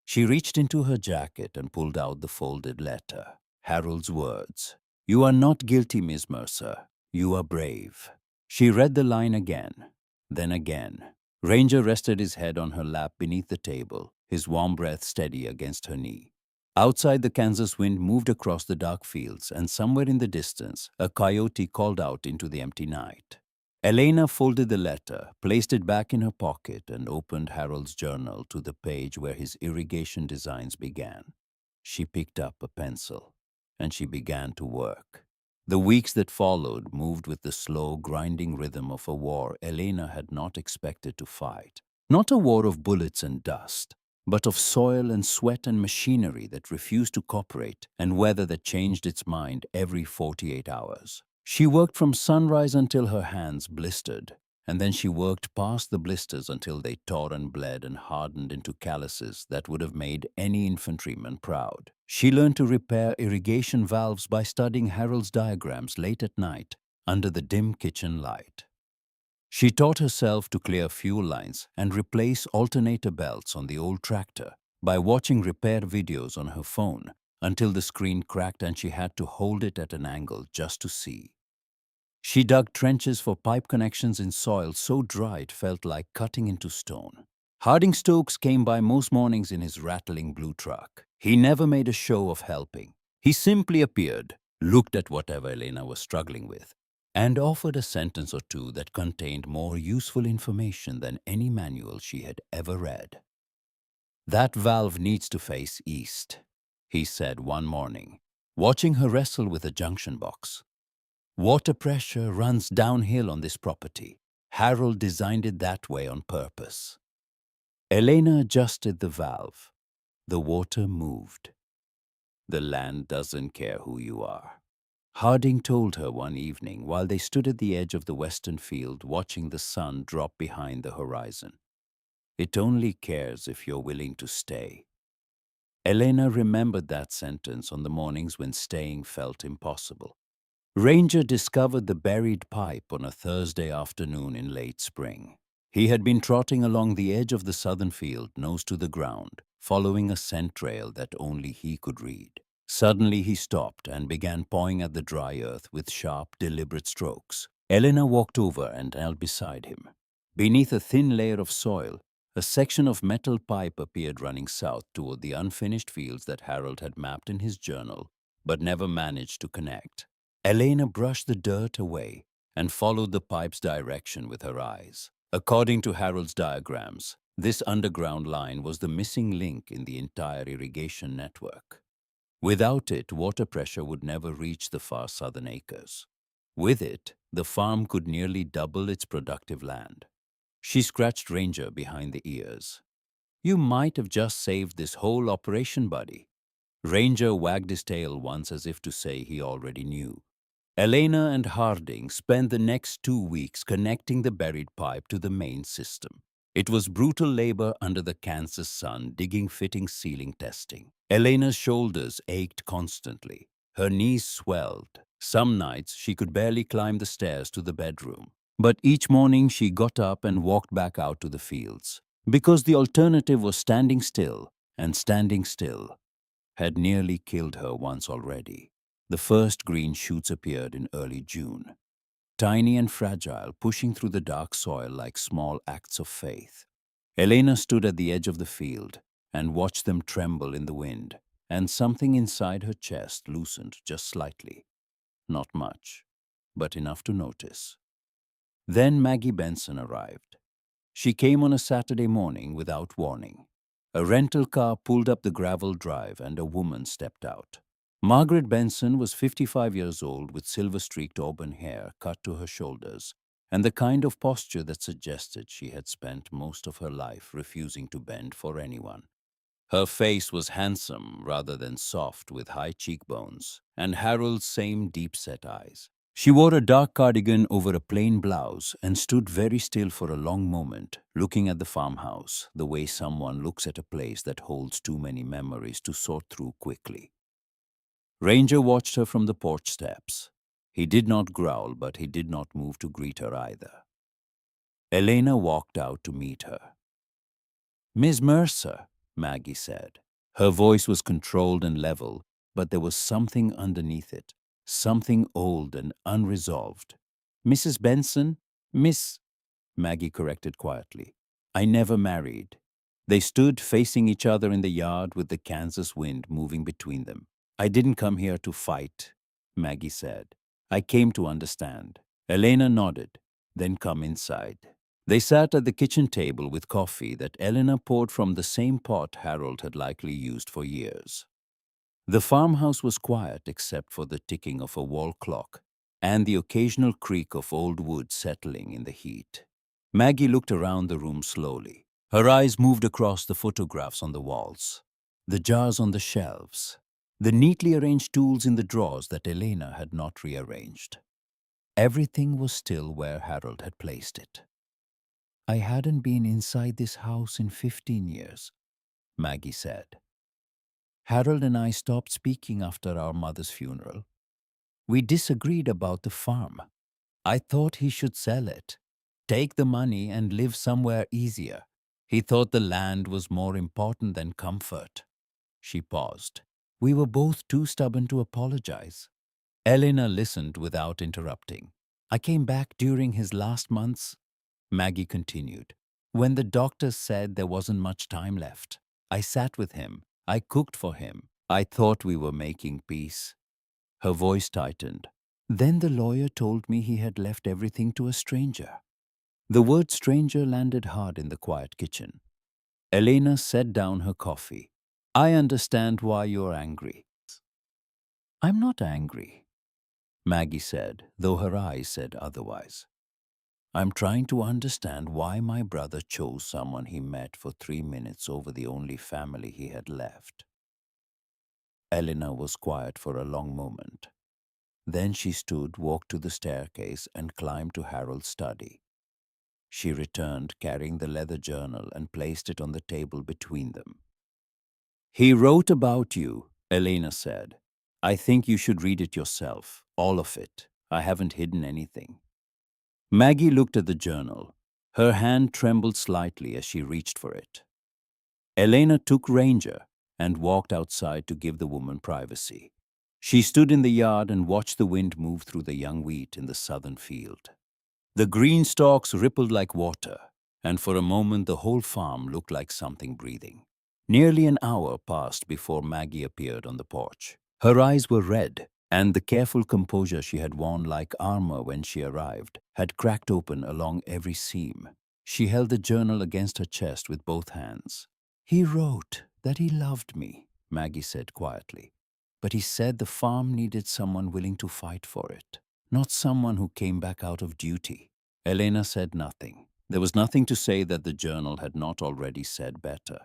She reached into her jacket and pulled out the folded letter. Harold's words. "You are not guilty, Miss Mercer. You are brave." She read the line again, then again. Ranger rested his head on her lap beneath the table, his warm breath steady against her knee. Outside, the Kansas wind moved across the dark fields, and somewhere in the distance, a coyote called out into the empty night. Elena folded the letter, placed it back in her pocket, and opened Harold's journal to the page where his irrigation designs began. She picked up a pencil, and she began to work. The weeks that followed moved with the slow, grinding rhythm of a war Elena had not expected to fight. Not a war of bullets and dust, but of soil and sweat and machinery that refused to cooperate and weather that changed its mind every 48 hours. She worked from sunrise until her hands blistered, and then she worked past the blisters until they tore and bled and hardened into calluses that would have made any infantryman proud. She learned to repair irrigation valves by studying Harold's diagrams late at night under the dim kitchen light. She taught herself to clear fuel lines and replace alternator belts on the old tractor by watching repair videos on her phone until the screen cracked and she had to hold it at an angle just to see. She dug trenches for pipe connections in soil so dry it felt like cutting into stone. Harding Stokes came by most mornings in his rattling blue truck. He never made a show of helping. He simply appeared, looked at whatever Elena was struggling with, and offered a sentence or two that contained more useful information than any manual she had ever read. "That valve needs to face east," he said one morning, watching her wrestle with a junction box. "Water pressure runs downhill on this property. Harold designed it that way on purpose." Elena adjusted the valve. The water moved. The land doesn't care who you are, Harding told her one evening while they stood at the edge of the western field watching the sun drop behind the horizon. It only cares if you're willing to stay. Elena remembered that sentence on the mornings when staying felt impossible. Ranger discovered the buried pipe on a Thursday afternoon in late spring. He had been trotting along the edge of the southern field, nose to the ground, following a scent trail that only he could read. Suddenly he stopped and began pawing at the dry earth with sharp, deliberate strokes. Elena walked over and knelt beside him. Beneath a thin layer of soil, a section of metal pipe appeared running south toward the unfinished fields that Harold had mapped in his journal, but never managed to connect. Elena brushed the dirt away and followed the pipe's direction with her eyes. According to Harold's diagrams, this underground line was the missing link in the entire irrigation network. Without it, water pressure would never reach the far southern acres. With it, the farm could nearly double its productive land. She scratched Ranger behind the ears. "You might have just saved this whole operation, buddy." Ranger wagged his tail once as if to say he already knew. Elena and Harding spent the next 2 weeks connecting the buried pipe to the main system. It was brutal labor under the Kansas sun, digging, fitting, sealing, testing. Elena's shoulders ached constantly. Her knees swelled. Some nights she could barely climb the stairs to the bedroom. But each morning she got up and walked back out to the fields, because the alternative was standing still, and standing still had nearly killed her once already. The first green shoots appeared in early June, tiny and fragile, pushing through the dark soil like small acts of faith. Elena stood at the edge of the field and watched them tremble in the wind, and something inside her chest loosened just slightly. Not much, but enough to notice. Then Maggie Benson arrived. She came on a Saturday morning without warning. A rental car pulled up the gravel drive and a woman stepped out. Margaret Benson was 55 years old with silver-streaked auburn hair cut to her shoulders and the kind of posture that suggested she had spent most of her life refusing to bend for anyone. Her face was handsome rather than soft, with high cheekbones and Harold's same deep-set eyes. She wore a dark cardigan over a plain blouse and stood very still for a long moment, looking at the farmhouse, the way someone looks at a place that holds too many memories to sort through quickly. Ranger watched her from the porch steps. He did not growl, but he did not move to greet her either. Elena walked out to meet her. "Miss Mercer," Maggie said. Her voice was controlled and level, but there was something underneath it, something old and unresolved. "Mrs. Benson? Miss—" Maggie corrected quietly. "I never married." They stood facing each other in the yard with the Kansas wind moving between them. "I didn't come here to fight," Maggie said. "I came to understand." Elena nodded. "Then come inside." They sat at the kitchen table with coffee that Elena poured from the same pot Harold had likely used for years. The farmhouse was quiet except for the ticking of a wall clock and the occasional creak of old wood settling in the heat. Maggie looked around the room slowly. Her eyes moved across the photographs on the walls, the jars on the shelves, the neatly arranged tools in the drawers that Elena had not rearranged. Everything was still where Harold had placed it. "I hadn't been inside this house in 15 years, Maggie said. "Harold and I stopped speaking after our mother's funeral. We disagreed about the farm. I thought he should sell it, take the money and live somewhere easier. He thought the land was more important than comfort." She paused. "We were both too stubborn to apologize." Elena listened without interrupting. "I came back during his last months," Maggie continued, "when the doctors said there wasn't much time left. I sat with him. I cooked for him. I thought we were making peace." Her voice tightened. "Then the lawyer told me he had left everything to a stranger." The word stranger landed hard in the quiet kitchen. Elena set down her coffee. "I understand why you're angry." "I'm not angry," Maggie said, though her eyes said otherwise. I'm trying to understand why my brother chose someone he met for 3 minutes over the only family he had left. Elena was quiet for a long moment. Then she stood, walked to the staircase, and climbed to Harold's study. She returned, carrying the leather journal, and placed it on the table between them. He wrote about you, Elena said. I think you should read it yourself, all of it. I haven't hidden anything. Maggie looked at the journal. Her hand trembled slightly as she reached for it. Elena took Ranger and walked outside to give the woman privacy. She stood in the yard and watched the wind move through the young wheat in the southern field. The green stalks rippled like water, and for a moment the whole farm looked like something breathing. Nearly an hour passed before Maggie appeared on the porch. Her eyes were red, and the careful composure she had worn like armor when she arrived had cracked open along every seam. She held the journal against her chest with both hands. He wrote that he loved me, Maggie said quietly. But he said the farm needed someone willing to fight for it, not someone who came back out of duty. Elena said nothing. There was nothing to say that the journal had not already said better.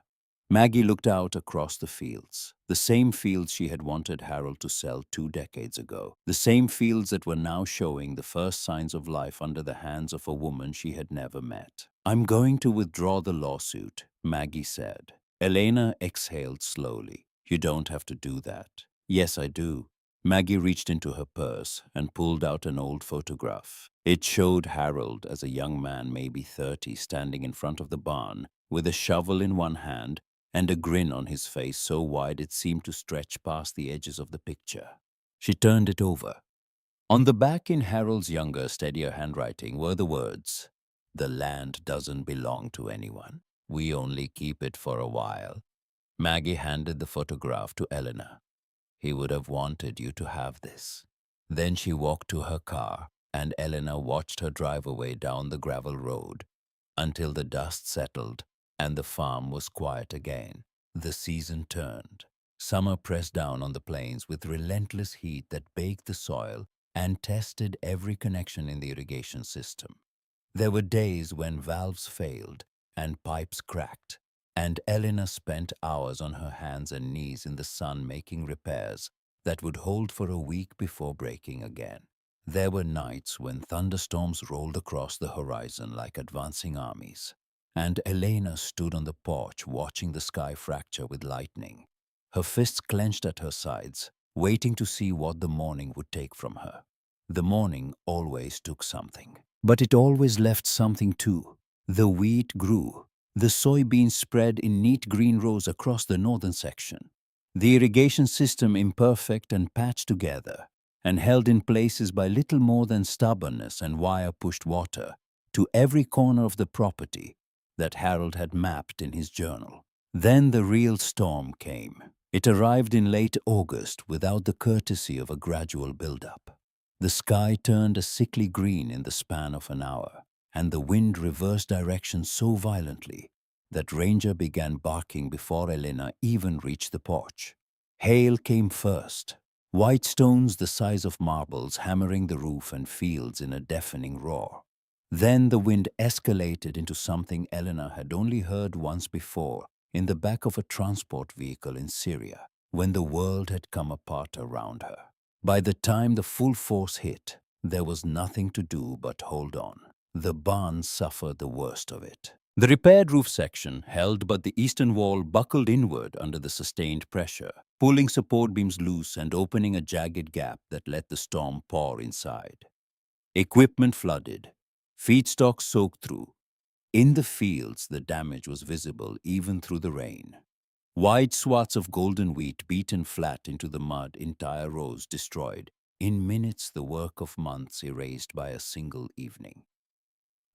Maggie looked out across the fields, the same fields she had wanted Harold to sell 2 decades ago, the same fields that were now showing the first signs of life under the hands of a woman she had never met. I'm going to withdraw the lawsuit, Maggie said. Elena exhaled slowly. You don't have to do that. Yes, I do. Maggie reached into her purse and pulled out an old photograph. It showed Harold as a young man, maybe 30, standing in front of the barn with a shovel in one hand and a grin on his face so wide it seemed to stretch past the edges of the picture. She turned it over. On the back, in Harold's younger, steadier handwriting, were the words, "The land doesn't belong to anyone. We only keep it for a while." Maggie handed the photograph to Eleanor. He would have wanted you to have this. Then she walked to her car, and Eleanor watched her drive away down the gravel road until the dust settled and the farm was quiet again. The season turned. Summer pressed down on the plains with relentless heat that baked the soil and tested every connection in the irrigation system. There were days when valves failed and pipes cracked, and Eleanor spent hours on her hands and knees in the sun making repairs that would hold for a week before breaking again. There were nights when thunderstorms rolled across the horizon like advancing armies, and Elena stood on the porch watching the sky fracture with lightning, her fists clenched at her sides, waiting to see what the morning would take from her. The morning always took something, but it always left something too. The wheat grew. The soybeans spread in neat green rows across the northern section. The irrigation system imperfect and patched together, and held in places by little more than stubbornness and wire-pushed water to every corner of the property that Harold had mapped in his journal. Then the real storm came. It arrived in late August without the courtesy of a gradual build-up. The sky turned a sickly green in the span of an hour, and the wind reversed direction so violently that Ranger began barking before Elena even reached the porch. Hail came first, white stones the size of marbles hammering the roof and fields in a deafening roar. Then the wind escalated into something Elena had only heard once before in the back of a transport vehicle in Syria, when the world had come apart around her. By the time the full force hit, there was nothing to do but hold on. The barn suffered the worst of it. The repaired roof section held, but the eastern wall buckled inward under the sustained pressure, pulling support beams loose and opening a jagged gap that let the storm pour inside. Equipment flooded, feedstock soaked through. In the fields, the damage was visible even through the rain. Wide swaths of golden wheat beaten flat into the mud, entire rows destroyed. In minutes, the work of months erased by a single evening.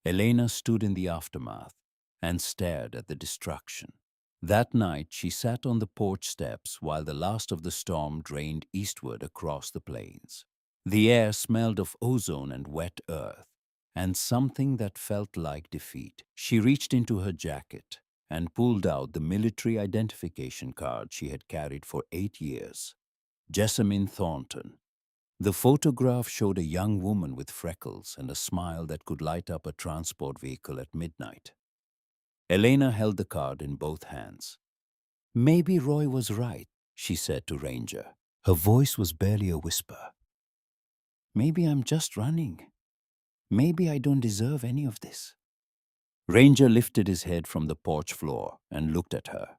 Elena stood in the aftermath and stared at the destruction. That night, she sat on the porch steps while the last of the storm drained eastward across the plains. The air smelled of ozone and wet earth, and something that felt like defeat. She reached into her jacket and pulled out the military identification card she had carried for 8 years. Jessamine Thornton. The photograph showed a young woman with freckles and a smile that could light up a transport vehicle at midnight. Elena held the card in both hands. "Maybe Roy was right," she said to Ranger. Her voice was barely a whisper. "Maybe I'm just running. Maybe I don't deserve any of this." Ranger lifted his head from the porch floor and looked at her.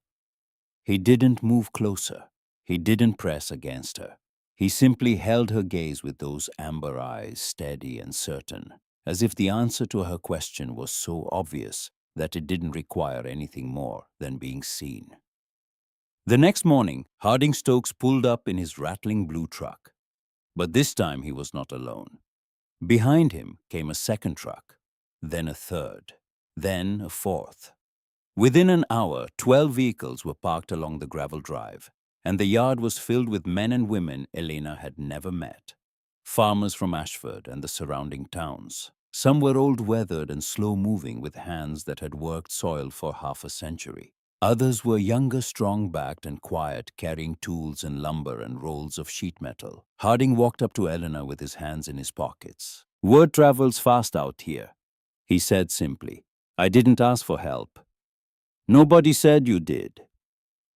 He didn't move closer. He didn't press against her. He simply held her gaze with those amber eyes, steady and certain, as if the answer to her question was so obvious that it didn't require anything more than being seen. The next morning, Harding Stokes pulled up in his rattling blue truck. But this time he was not alone. Behind him came a second truck, then a third, then a fourth. Within an hour, 12 vehicles were parked along the gravel drive, and the yard was filled with men and women Elena had never met. Farmers from Ashford and the surrounding towns. Some were old-weathered and slow-moving with hands that had worked soil for half a century. Others were younger, strong-backed and quiet, carrying tools and lumber and rolls of sheet metal. Harding walked up to Elena with his hands in his pockets. "Word travels fast out here," he said simply. "I didn't ask for help." "Nobody said you did."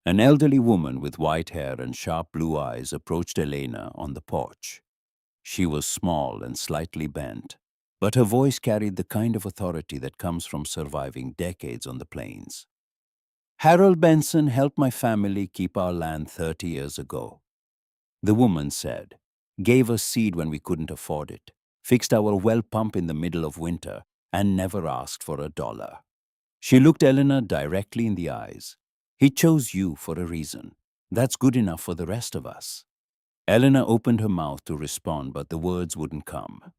An elderly woman with white hair and sharp blue eyes approached Elena on the porch. She was small and slightly bent, but her voice carried the kind of authority that comes from surviving decades on the plains. "Harold Benson helped my family keep our land 30 years ago," the woman said. "Gave us seed when we couldn't afford it, fixed our well pump in the middle of winter, and never asked for a dollar." She looked Elena directly in the eyes. "He chose you for a reason. That's good enough for the rest of us." Elena opened her mouth to respond, but the words wouldn't come.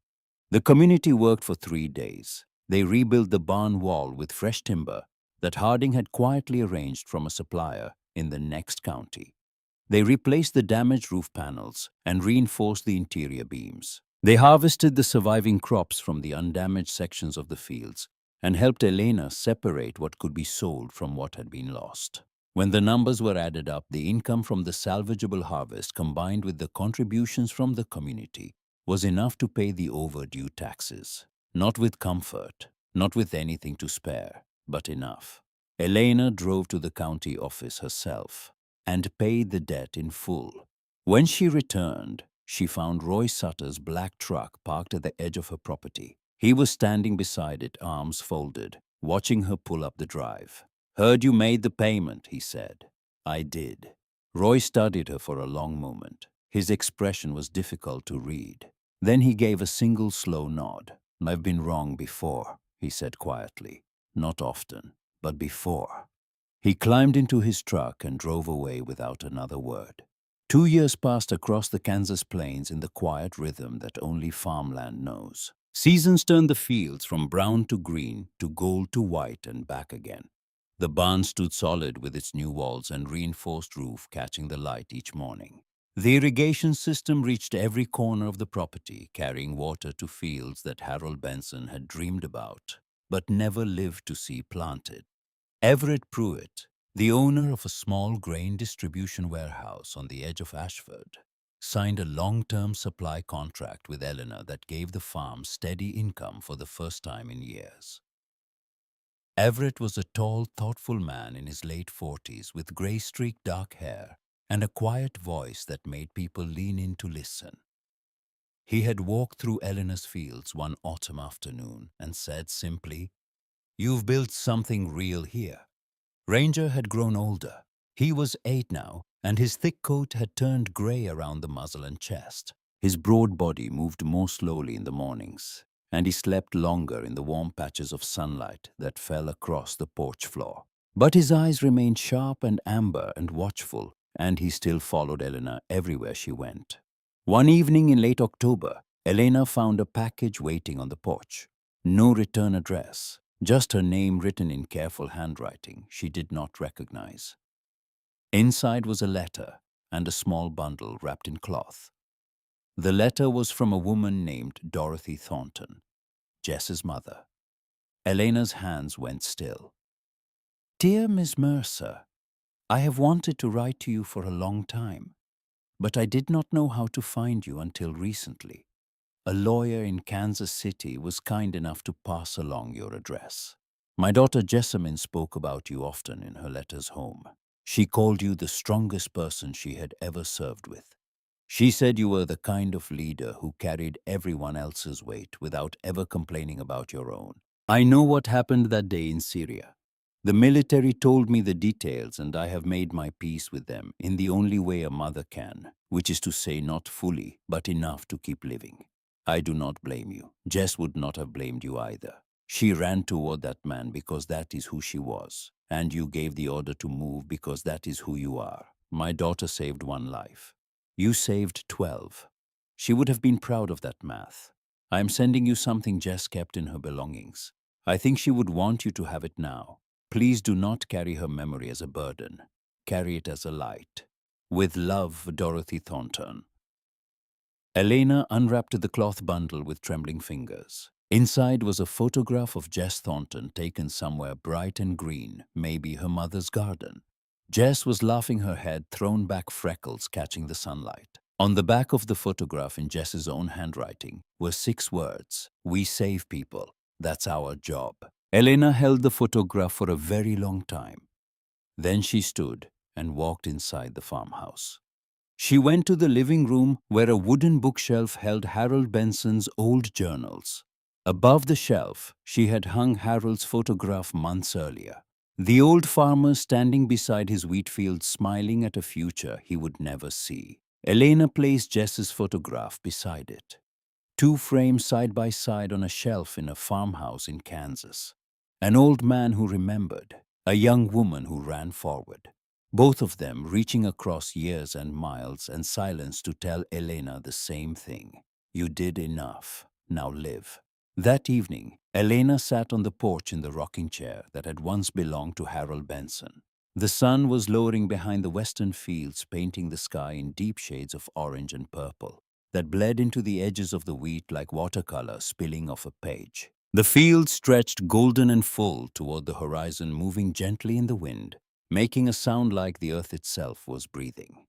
The community worked for 3 days. They rebuilt the barn wall with fresh timber that Harding had quietly arranged from a supplier in the next county. They replaced the damaged roof panels and reinforced the interior beams. They harvested the surviving crops from the undamaged sections of the fields and helped Elena separate what could be sold from what had been lost. When the numbers were added up, the income from the salvageable harvest combined with the contributions from the community was enough to pay the overdue taxes. Not with comfort, not with anything to spare, but enough. Elena drove to the county office herself and paid the debt in full. When she returned, she found Roy Sutter's black truck parked at the edge of her property. He was standing beside it, arms folded, watching her pull up the drive. "Heard you made the payment," he said. "I did." Roy studied her for a long moment. His expression was difficult to read. Then he gave a single slow nod. "I've been wrong before," he said quietly. "Not often, but before." He climbed into his truck and drove away without another word. 2 years passed across the Kansas plains in the quiet rhythm that only farmland knows. Seasons turned the fields from brown to green, to gold to white and back again. The barn stood solid with its new walls and reinforced roof catching the light each morning. The irrigation system reached every corner of the property, carrying water to fields that Harold Benson had dreamed about, but never lived to see planted. Everett Pruitt, the owner of a small grain distribution warehouse on the edge of Ashford, signed a long-term supply contract with Elena that gave the farm steady income for the first time in years. Everett was a tall, thoughtful man in his late 40s with gray-streaked dark hair and a quiet voice that made people lean in to listen. He had walked through Elena's fields one autumn afternoon and said simply, "You've built something real here." Ranger had grown older. He was 8 now, and his thick coat had turned gray around the muzzle and chest. His broad body moved more slowly in the mornings, and he slept longer in the warm patches of sunlight that fell across the porch floor. But his eyes remained sharp and amber and watchful, and he still followed Elena everywhere she went. One evening in late October, Elena found a package waiting on the porch. No return address, just her name written in careful handwriting she did not recognize. Inside was a letter and a small bundle wrapped in cloth. The letter was from a woman named Dorothy Thornton, Jess's mother. Elena's hands went still. "Dear Miss Mercer, I have wanted to write to you for a long time, but I did not know how to find you until recently. A lawyer in Kansas City was kind enough to pass along your address. My daughter Jessamine spoke about you often in her letters home. She called you the strongest person she had ever served with. She said you were the kind of leader who carried everyone else's weight without ever complaining about your own. I know what happened that day in Syria. The military told me the details, and I have made my peace with them in the only way a mother can, which is to say not fully, but enough to keep living. I do not blame you. Jess would not have blamed you either. She ran toward that man because that is who she was, and you gave the order to move because that is who you are. My daughter saved one life. You saved 12. She would have been proud of that math. I am sending you something Jess kept in her belongings. I think she would want you to have it now. Please do not carry her memory as a burden. Carry it as a light. With love, Dorothy Thornton. Elena unwrapped the cloth bundle with trembling fingers. Inside was a photograph of Jess Thornton taken somewhere bright and green, maybe her mother's garden. Jess was laughing, her head thrown back, freckles catching the sunlight. On the back of the photograph, in Jess's own handwriting, were 6 words: "We save people. That's our job." Elena held the photograph for a very long time. Then she stood and walked inside the farmhouse. She went to the living room where a wooden bookshelf held Harold Benson's old journals. Above the shelf, she had hung Harold's photograph months earlier. The old farmer standing beside his wheat field, smiling at a future he would never see. Elena placed Jess's photograph beside it. 2 frames side by side on a shelf in a farmhouse in Kansas. An old man who remembered, a young woman who ran forward. Both of them reaching across years and miles and silence to tell Elena the same thing. You did enough. Now live. That evening, Elena sat on the porch in the rocking chair that had once belonged to Harold Benson. The sun was lowering behind the western fields, painting the sky in deep shades of orange and purple that bled into the edges of the wheat like watercolor spilling off a page. The field stretched golden and full toward the horizon, moving gently in the wind, making a sound like the earth itself was breathing.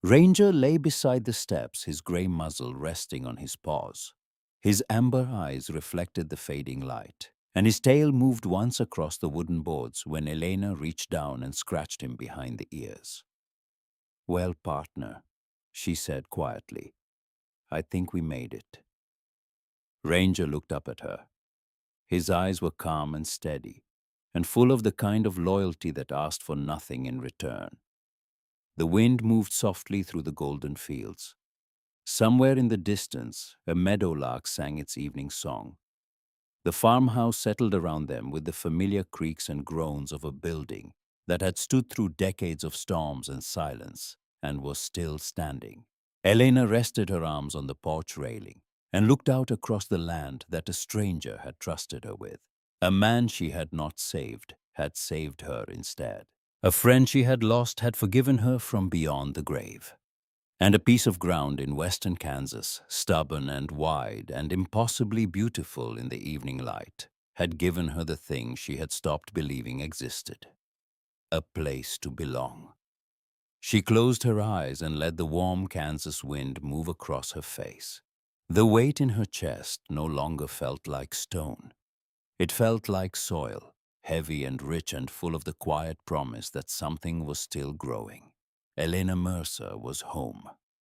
Ranger lay beside the steps, his gray muzzle resting on his paws. His amber eyes reflected the fading light, and his tail moved once across the wooden boards when Elena reached down and scratched him behind the ears. "Well, partner," she said quietly, "I think we made it." Ranger looked up at her. His eyes were calm and steady, and full of the kind of loyalty that asked for nothing in return. The wind moved softly through the golden fields. Somewhere in the distance, a meadowlark sang its evening song. The farmhouse settled around them with the familiar creaks and groans of a building that had stood through decades of storms and silence and was still standing. Elena rested her arms on the porch railing and looked out across the land that a stranger had trusted her with. A man she had not saved had saved her instead. A friend she had lost had forgiven her from beyond the grave. And a piece of ground in western Kansas, stubborn and wide and impossibly beautiful in the evening light, had given her the thing she had stopped believing existed: a place to belong. She closed her eyes and let the warm Kansas wind move across her face. The weight in her chest no longer felt like stone. It felt like soil, heavy and rich and full of the quiet promise that something was still growing. Elena Mercer was home.